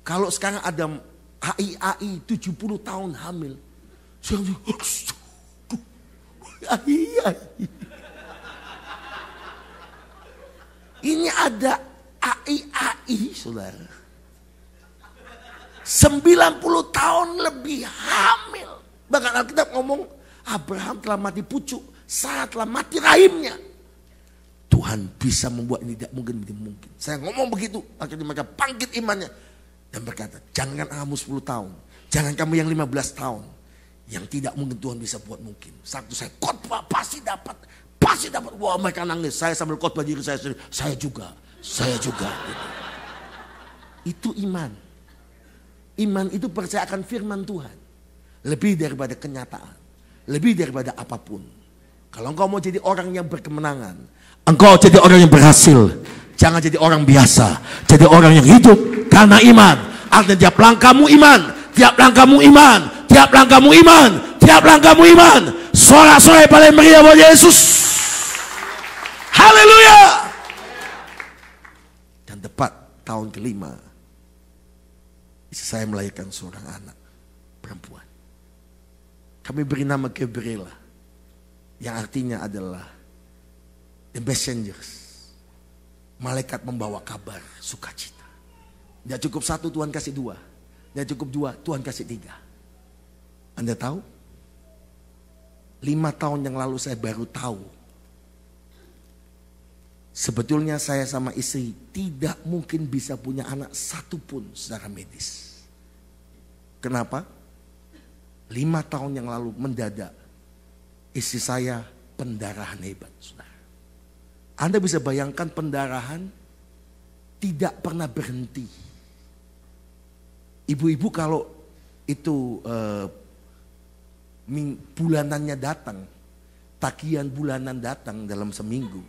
Kalau sekarang ada AI 70 tahun hamil. Ini ada AI, saudara. 90 tahun lebih hamil. Bahkan Alkitab ngomong Abraham telah mati pucuk, Sarah telah mati rahimnya. Tuhan bisa membuat ini tidak mungkin menjadi mungkin. Saya ngomong begitu, akhirnya mereka bangkit imannya dan berkata, jangan kamu 10 tahun, jangan kamu yang 15 tahun. Yang tidak mungkin Tuhan bisa buat mungkin. Waktu saya khotbah pasti dapat. Pasti dapat. Wah, mereka nangis. Saya sambil khotbah diri saya sendiri. Saya juga. Itu iman. Iman itu percaya akan firman Tuhan. Lebih daripada kenyataan. Lebih daripada apapun. Kalau engkau mau jadi orang yang berkemenangan, engkau jadi orang yang berhasil. Jangan jadi orang biasa. Jadi orang yang hidup karena iman. Artinya tiap langkahmu iman. Tiap langkahmu iman. Tiap langkahmu iman. Tiap langkahmu iman. Sorak-sorai paling meriah buat Yesus. Haleluya. Dan tepat tahun kelima, istri saya melahirkan seorang anak perempuan. Kami beri nama Gabriela, yang artinya adalah the messengers, malaikat membawa kabar sukacita. Tidak cukup satu, Tuhan kasih dua. Tidak cukup dua, Tuhan kasih tiga. Anda tahu? 5 tahun yang lalu saya baru tahu. Sebetulnya saya sama istri tidak mungkin bisa punya anak satupun secara medis. Kenapa? 5 tahun yang lalu mendadak istri saya pendarahan hebat, saudara. Anda bisa bayangkan pendarahan tidak pernah berhenti. Ibu-ibu kalau itu bulanannya datang, tagihan bulanan datang dalam seminggu.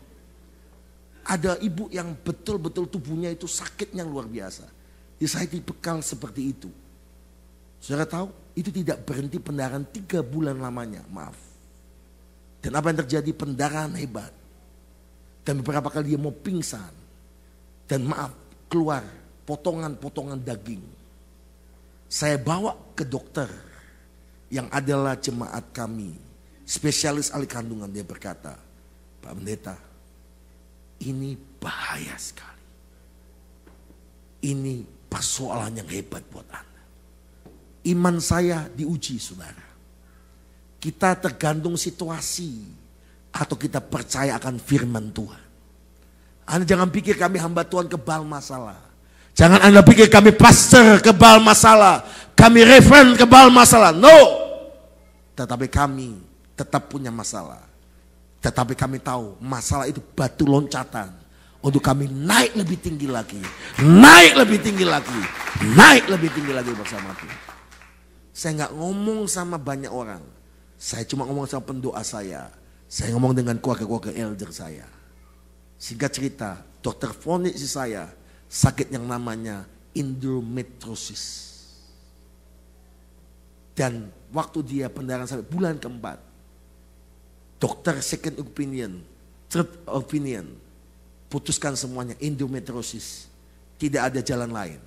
Ada ibu yang betul-betul tubuhnya itu sakitnya luar biasa. Jadi saya dibekal seperti itu. Saudara tahu, itu tidak berhenti pendarahan 3 bulan lamanya, maaf. Dan apa yang terjadi? Pendarahan hebat. Dan beberapa kali dia mau pingsan. Dan maaf, keluar potongan-potongan daging. Saya bawa ke dokter yang adalah jemaat kami, spesialis ahli kandungan. Dia berkata, Pak Pendeta, ini bahaya sekali. Ini persoalan yang hebat buat Anda. Iman saya diuji, saudara. Kita tergantung situasi atau kita percaya akan firman Tuhan. Anda jangan pikir kami hamba Tuhan kebal masalah. Jangan Anda pikir kami pastor kebal masalah. Kami reverend kebal masalah. No. Tetapi kami tetap punya masalah. Tetapi kami tahu masalah itu batu loncatan. Untuk kami naik lebih tinggi lagi. Naik lebih tinggi lagi. Naik lebih tinggi lagi bersama Tuhan. Saya nggak ngomong sama banyak orang. Saya cuma ngomong sama pendoa saya. Saya ngomong dengan keluarga-keluarga elder saya. Singkat cerita, dokter vonis saya sakit yang namanya endometriosis. Dan waktu dia pendarahan sampai bulan keempat, dokter second opinion, third opinion, putuskan semuanya endometriosis. Tidak ada jalan lain.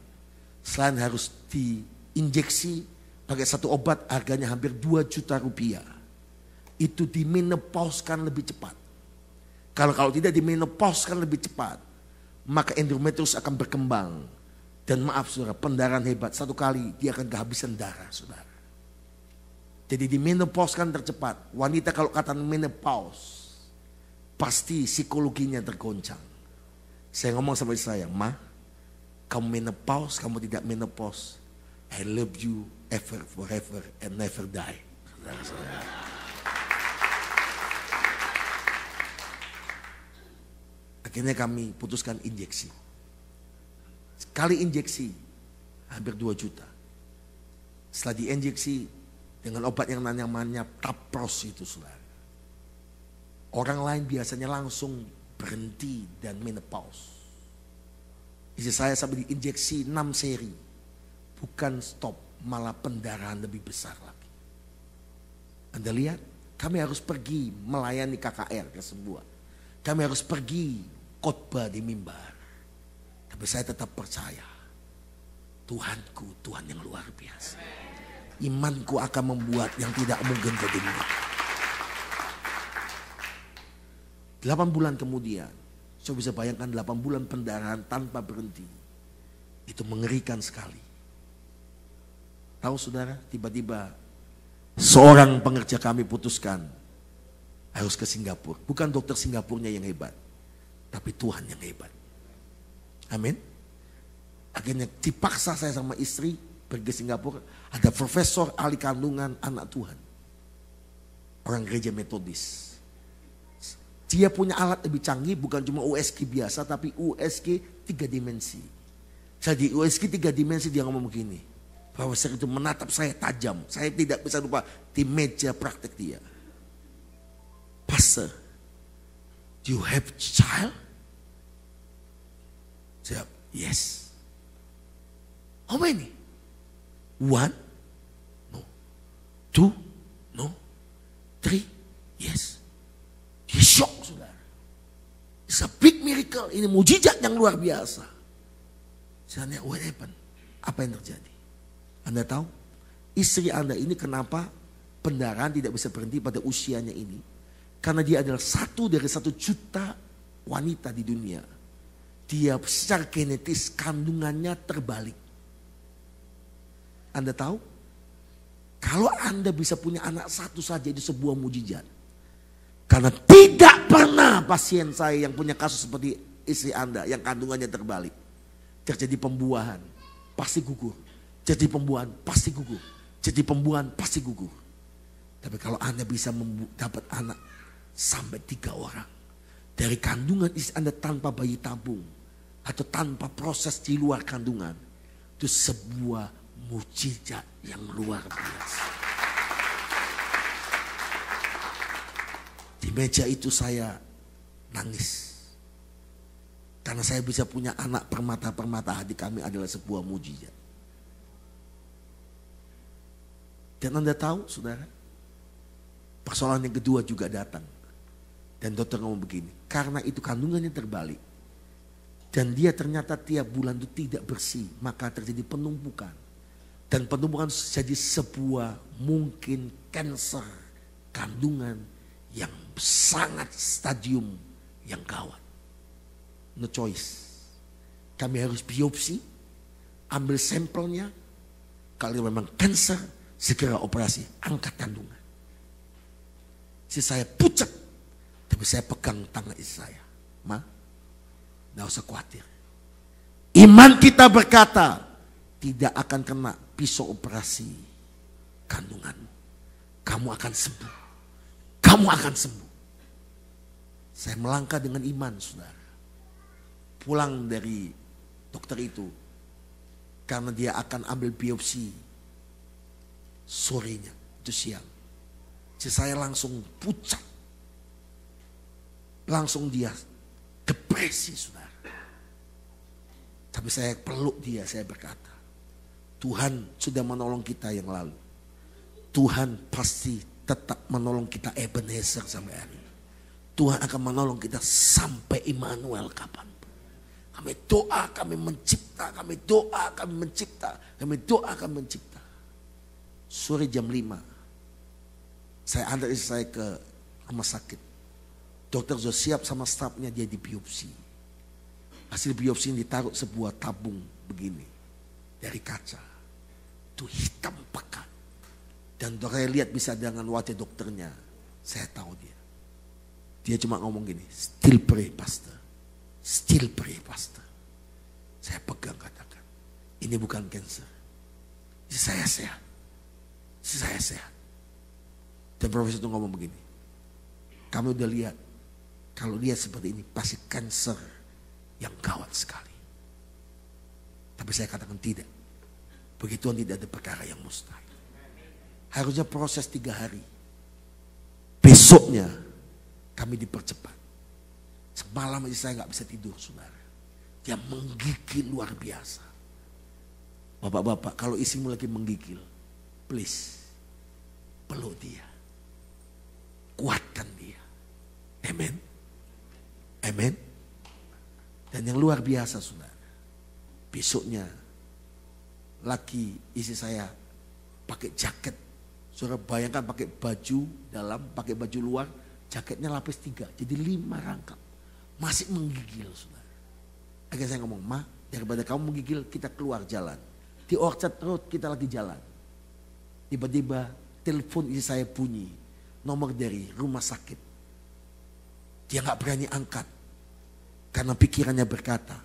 Selain harus diinjeksi pakai satu obat harganya hampir 2 juta rupiah. Itu dimenopause-kan lebih cepat. Kalau tidak dimenopause-kan lebih cepat, maka endometriosis akan berkembang. Dan maaf saudara, pendarahan hebat. Satu kali dia akan kehabisan darah saudara. Jadi dimenopause-kan tercepat. Wanita kalau kata menopause, pasti psikologinya tergoncang. Saya ngomong sama istri saya, Ma, kamu menopause, kamu tidak menopause, I love you ever, forever, and never die. Saudara-saudara. Akhirnya kami putuskan injeksi. Sekali injeksi hampir 2 juta. Setelah diinjeksi dengan obat yang namanya tapros itu saudara. Orang lain biasanya langsung berhenti dan menopause. Istri saya sampai diinjeksi 6 seri. Bukan stop, malah pendarahan lebih besar lagi. Anda lihat, kami harus pergi melayani KKR ke sebuah. Kami harus pergi khotbah di mimbar. Tapi saya tetap percaya Tuhanku, Tuhan yang luar biasa. Imanku akan membuat yang tidak mungkin jadi mungkin. 8 bulan kemudian, saya bisa bayangkan 8 bulan pendarahan tanpa berhenti. Itu mengerikan sekali. Tahu saudara, tiba-tiba seorang pengerja kami putuskan harus ke Singapura. Bukan dokter Singapurnya yang hebat, tapi Tuhan yang hebat. Amin. Akhirnya dipaksa saya sama istri pergi ke Singapura. Ada profesor ahli kandungan anak Tuhan. Orang gereja Metodis. Dia punya alat lebih canggih, bukan cuma USG biasa, tapi USG 3 dimensi. Saya di USG 3 dimensi dia ngomong begini. Profesor itu menatap saya tajam. Saya tidak bisa lupa di meja praktek dia. Pastor, do you have child? Saya, yes. How many? 1? No. 2? No. 3? Yes. Dia shock saudara. It's a big miracle. Ini mujizat yang luar biasa. Saya tanya, what happened? Apa yang terjadi? Anda tahu? Istri Anda ini kenapa pendarahan tidak bisa berhenti pada usianya ini? Karena dia adalah 1 dari 1 juta wanita di dunia. Dia secara genetis kandungannya terbalik. Anda tahu? Kalau Anda bisa punya anak 1 saja itu sebuah mujizat. Karena tidak pernah pasien saya yang punya kasus seperti istri Anda yang kandungannya terbalik. Terjadi pembuahan, pasti gugur. Jadi pembuahan, pasti gugur. Jadi pembuahan, pasti gugur. Tapi kalau Anda bisa dapat anak sampai 3 orang. Dari kandungan istri Anda tanpa bayi tabung. Atau tanpa proses di luar kandungan. Itu sebuah mujizat yang luar biasa. Di meja itu saya nangis. Karena saya bisa punya anak permata-permata hati kami adalah sebuah mujizat. Dan Anda tahu saudara, persoalan yang kedua juga datang. Dan dokter ngomong begini, karena itu kandungannya terbalik. Dan dia ternyata tiap bulan itu tidak bersih, maka terjadi penumpukan. Dan penumpukan jadi sebuah mungkin kanker kandungan yang sangat stadium yang gawat. No choice. Kami harus biopsi, ambil sampelnya. Kalau memang kanker, segera operasi, angkat kandungan. Istri saya pucat, tapi saya pegang tangan istri saya. Ma, tidak usah khawatir. Iman kita berkata, tidak akan kena pisau operasi kandunganmu. Kamu akan sembuh. Kamu akan sembuh. Saya melangkah dengan iman, saudara. Pulang dari dokter itu, karena dia akan ambil biopsi sorenya, itu siang. Jadi saya langsung pucat. Langsung dia depresi, saudara. Tapi saya peluk dia, saya berkata, Tuhan sudah menolong kita yang lalu. Tuhan pasti tetap menolong kita Ebenezer sampai hari ini. Tuhan akan menolong kita sampai Immanuel kapan. Kami doa, kami mencipta, kami doa, kami mencipta, kami doa, kami mencipta. Sore jam 5, saya antar istri saya ke rumah sakit. Dokter sudah siap sama stafnya, dia dibiopsi. Hasil biopsi ditaruh sebuah tabung begini, dari kaca. Itu hitam pekat. Dan dokter lihat bisa dengan wajah dokternya, saya tahu dia. Dia cuma ngomong gini, still pray pastor. Still pray pastor. Saya pegang katakan, ini bukan cancer. Saya sehat. Saya sehat. Dan profesor itu ngomong begini, kamu udah lihat, kalau dia seperti ini pasti cancer yang gawat sekali. Tapi saya katakan tidak. Begituan tidak ada perkara yang mustahil. Harusnya proses 3 hari. Besoknya kami dipercepat. Semalam aja saya gak bisa tidur, saudara. Dia menggigil luar biasa. Bapak-bapak, kalau istrimu lagi menggigil, please, peluk dia. Kuatkan dia. Amen. Amen. Dan yang luar biasa, saudara. Besoknya, laki istri saya pakai jaket. Saudara bayangkan pakai baju dalam, pakai baju luar, jaketnya lapis 3, jadi 5 rangkap. Masih menggigil, saudara. Akhirnya saya ngomong, Ma, daripada kamu menggigil, kita keluar jalan. Di Orchard Road kita lagi jalan. Tiba-tiba telepon istri saya bunyi, nomor dari rumah sakit. Dia gak berani angkat. Karena pikirannya berkata,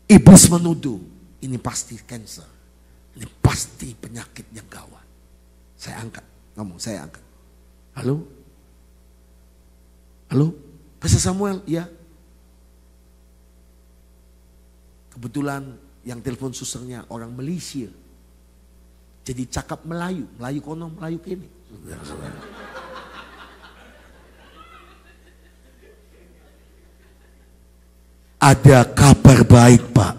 iblis menuduh, ini pasti cancer. Ini pasti penyakit yang gawat. Saya angkat, ngomong, saya angkat. Halo? Halo? Pastor Samuel? Ya. Kebetulan yang telepon susternya orang Malaysia. Jadi cakap Melayu, Melayu kono, Melayu kini. Ada kabar baik, Pak.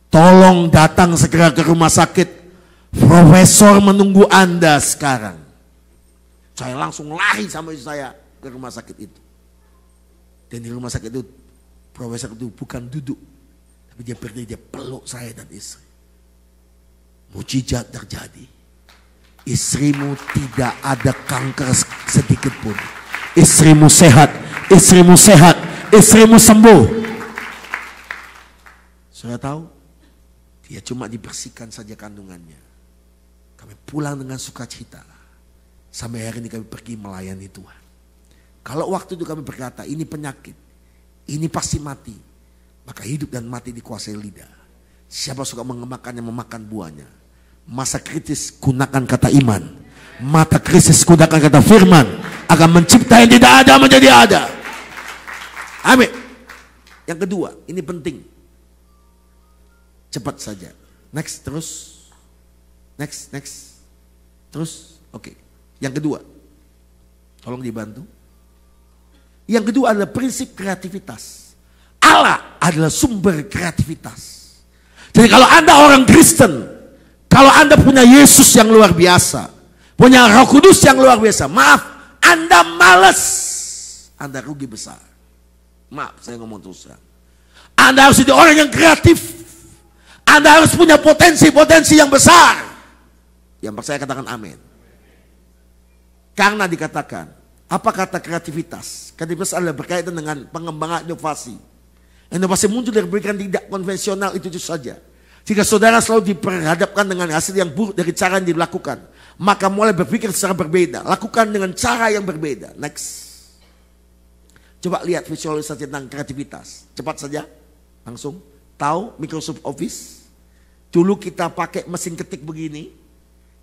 Tolong datang segera ke rumah sakit. Profesor menunggu Anda sekarang. Saya langsung lari sama istri saya ke rumah sakit itu. Dan di rumah sakit itu, profesor itu bukan duduk. Tapi dia berdiri, dia peluk saya dan istri. Mujizat terjadi. Istrimu tidak ada kanker sedikit pun. Istrimu sehat, istrimu sehat, istrimu sembuh. Sudah tahu? Dia cuma dibersihkan saja kandungannya. Kami pulang dengan sukacita. Sampai hari ini kami pergi melayani Tuhan. Kalau waktu itu kami berkata, ini penyakit, ini pasti mati. Maka hidup dan mati dikuasai lidah. Siapa suka mengemakannya, memakan buahnya. Masa kritis gunakan kata iman. Mata kritis gunakan kata firman. Akan mencipta yang tidak ada menjadi ada. Amin. Yang kedua, ini penting. Cepat saja. Next, terus. Next. Terus, oke. Yang kedua, tolong dibantu. Yang kedua adalah prinsip kreativitas. Allah adalah sumber kreativitas. Jadi kalau Anda orang Kristen, kalau Anda punya Yesus yang luar biasa, punya Roh Kudus yang luar biasa, maaf, Anda malas, Anda rugi besar. Maaf, saya ngomong terus terang. Anda harus jadi orang yang kreatif. Anda harus punya potensi-potensi yang besar. Yang percaya katakan amin. Karena dikatakan, apa kata kreativitas? Kreativitas adalah berkaitan dengan pengembangan inovasi. Inovasi muncul dari berpikiran tidak konvensional itu saja. Jika saudara selalu diperhadapkan dengan hasil yang buruk dari cara yang dilakukan, maka mulai berpikir secara berbeda. Lakukan dengan cara yang berbeda. Next. Coba lihat visualisasi tentang kreativitas. Cepat saja. Langsung. Tahu Microsoft Office? Dulu kita pakai mesin ketik begini.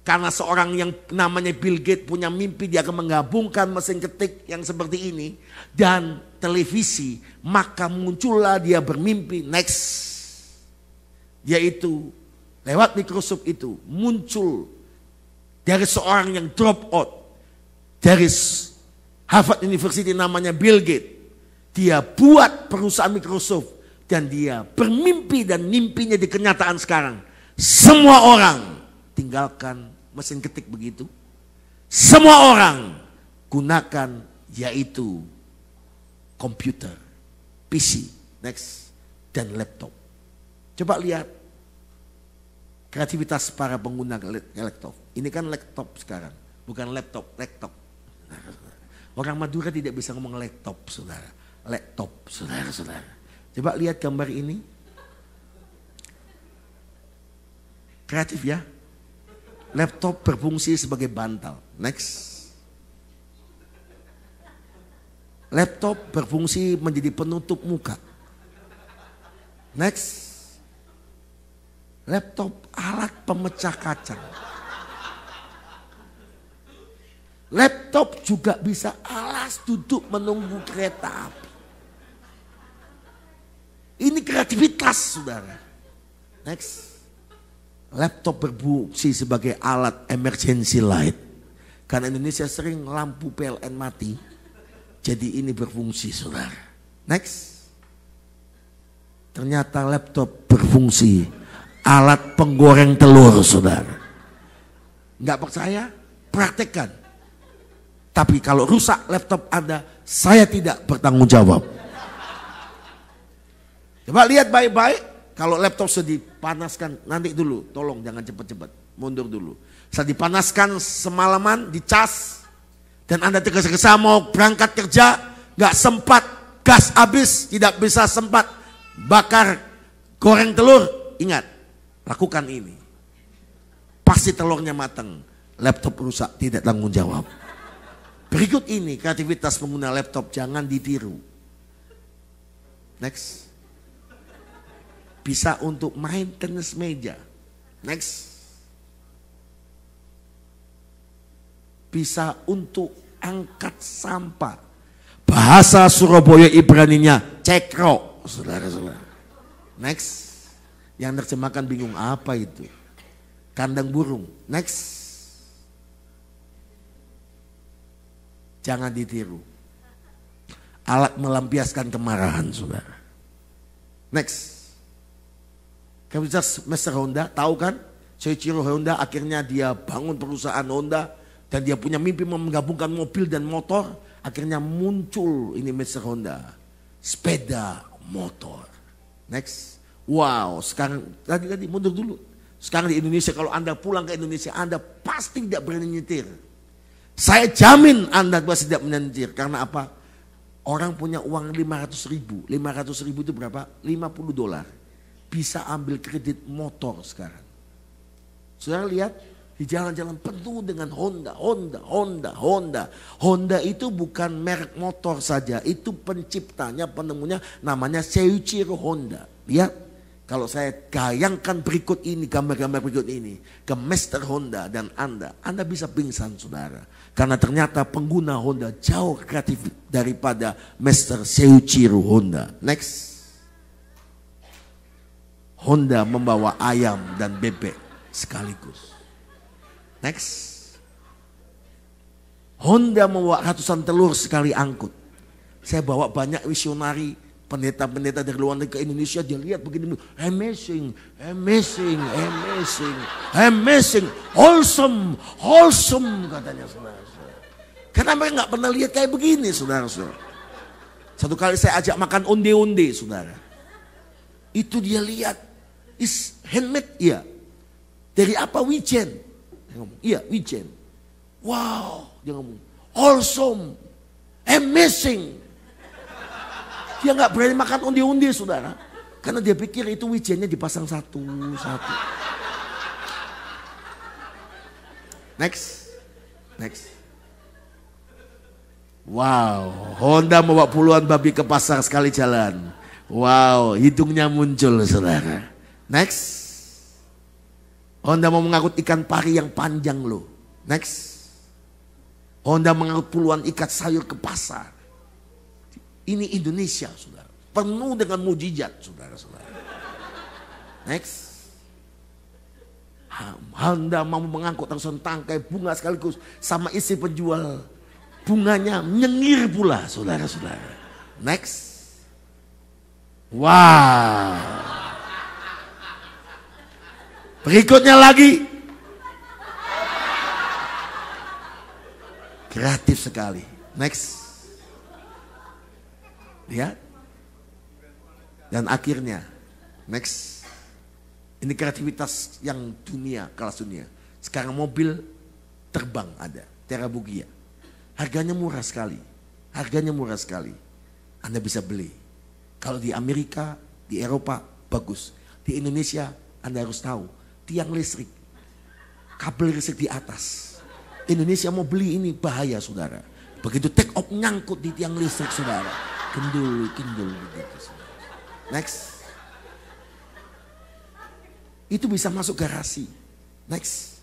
Karena seorang yang namanya Bill Gates punya mimpi dia akan menggabungkan mesin ketik yang seperti ini dan televisi, maka muncullah dia bermimpi next. Yaitu lewat Microsoft itu muncul dari seorang yang drop out dari Harvard University namanya Bill Gates. Dia buat perusahaan Microsoft dan dia bermimpi dan mimpinya di kenyataan sekarang. Semua orang tinggalkan mesin ketik begitu. Semua orang gunakan yaitu komputer, PC, next, dan laptop. Coba lihat kreativitas para pengguna laptop. Ini kan laptop sekarang, bukan laptop. Orang Madura tidak bisa ngomong laptop, saudara. Laptop, saudara. Coba lihat gambar ini. Kreatif ya. Laptop berfungsi sebagai bantal. Next. Laptop berfungsi menjadi penutup muka. Next. Laptop alat pemecah kacang. Laptop juga bisa alas duduk menunggu kereta api. Ini kreativitas, saudara. Next. Laptop berfungsi sebagai alat emergency light. Karena Indonesia sering lampu PLN mati. Jadi ini berfungsi, saudara. Next. Ternyata laptop berfungsi alat penggoreng telur, saudara. Nggak percaya? Praktekkan. Tapi kalau rusak laptop Anda, saya tidak bertanggung jawab. Coba lihat baik-baik. Kalau laptop sudah dipanaskan, nanti dulu, tolong jangan cepat-cepat, mundur dulu. Sudah dipanaskan semalaman, dicas, dan Anda tergesa-gesa mau berangkat kerja, gak sempat, gas habis, tidak bisa sempat bakar goreng telur. Ingat, lakukan ini. Pasti telurnya matang, laptop rusak, tidak tanggung jawab. Berikut ini kreativitas pengguna laptop, jangan ditiru. Next. Bisa untuk main tenis meja. Next. Bisa untuk angkat sampah. Bahasa Surabaya Ibraninya cekro, saudara-saudara. Next. Yang terjemahkan bingung apa itu? Kandang burung. Next. Jangan ditiru. Alat melampiaskan kemarahan, saudara. Next. Kreativitas Mr. Honda, tahu kan? Soichiro Honda akhirnya dia bangun perusahaan Honda dan dia punya mimpi menggabungkan mobil dan motor. Akhirnya muncul ini Mr. Honda, sepeda motor. Next. Wow, sekarang tadi mundur dulu. Sekarang di Indonesia kalau Anda pulang ke Indonesia Anda pasti tidak berani nyetir. Saya jamin Anda pasti tidak menyetir karena apa? Orang punya uang 500 ribu. 500 ribu itu berapa? $50. Bisa ambil kredit motor sekarang. Saudara lihat di jalan-jalan penuh dengan Honda. Honda itu bukan merek motor saja, itu penciptanya, penemunya namanya Soichiro Honda. Lihat, kalau saya gayangkan berikut ini, gambar-gambar berikut ini ke Mr. Honda dan Anda bisa pingsan, saudara. Karena ternyata pengguna Honda jauh kreatif daripada Mr. Soichiro Honda. Next. Honda membawa ayam dan bebek sekaligus. Next. Honda membawa ratusan telur sekali angkut. Saya bawa banyak misionari, pendeta-pendeta dari luar negeri ke Indonesia, dia lihat begini, amazing, amazing, amazing, amazing, wholesome, wholesome katanya saudara-saudara. Karena mereka nggak pernah lihat kayak begini saudara-saudara. Satu kali saya ajak makan onde-onde saudara. Itu dia lihat, is handmade, iya. Dari apa? Wijen. Dia ngomong, iya wijen. Wow, dia ngomong, wholesome, amazing. Dia nggak berani makan undi-undi saudara. Karena dia pikir itu wijennya dipasang satu-satu. Next. Next. Wow, Honda membawa puluhan babi ke pasar sekali jalan. Wow, hidungnya muncul saudara. Next. Honda mau mengangkut ikan pari yang panjang loh. Next. Honda mengangkut puluhan ikat sayur ke pasar. Ini Indonesia, saudara. Penuh dengan mujizat, saudara-saudara. Next. Honda mau mengangkut langsung tangkai bunga sekaligus sama isi penjual. Bunganya nyengir pula, saudara-saudara. Next. Wow. Berikutnya lagi. Kreatif sekali. Next. Lihat. Dan akhirnya. Next. Ini kreativitas yang dunia, kelas dunia. Sekarang mobil terbang ada. Terabugia. Harganya murah sekali. Harganya murah sekali. Anda bisa beli. Kalau di Amerika, di Eropa, bagus. Di Indonesia, Anda harus tahu. Tiang listrik. Kabel listrik di atas. Indonesia mau beli ini bahaya saudara. Begitu take off nyangkut di tiang listrik saudara. Kendul begitu saudara. Next. Itu bisa masuk garasi. Next.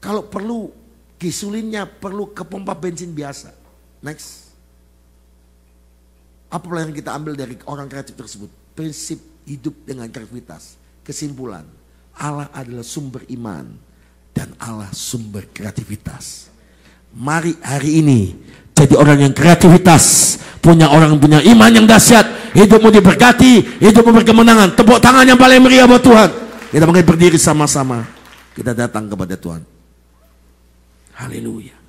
Kalau perlu gisulinnya perlu ke pompa bensin biasa. Next. Apa yang kita ambil dari orang kreatif tersebut? Prinsip hidup dengan kreativitas. Kesimpulan, Allah adalah sumber iman dan Allah sumber kreativitas. Mari hari ini jadi orang yang kreativitas, punya iman yang dahsyat, hidupmu diberkati, hidupmu berkemenangan. Tepuk tangan yang paling meriah buat Tuhan. Kita mungkin berdiri sama-sama. Kita datang kepada Tuhan. Haleluya.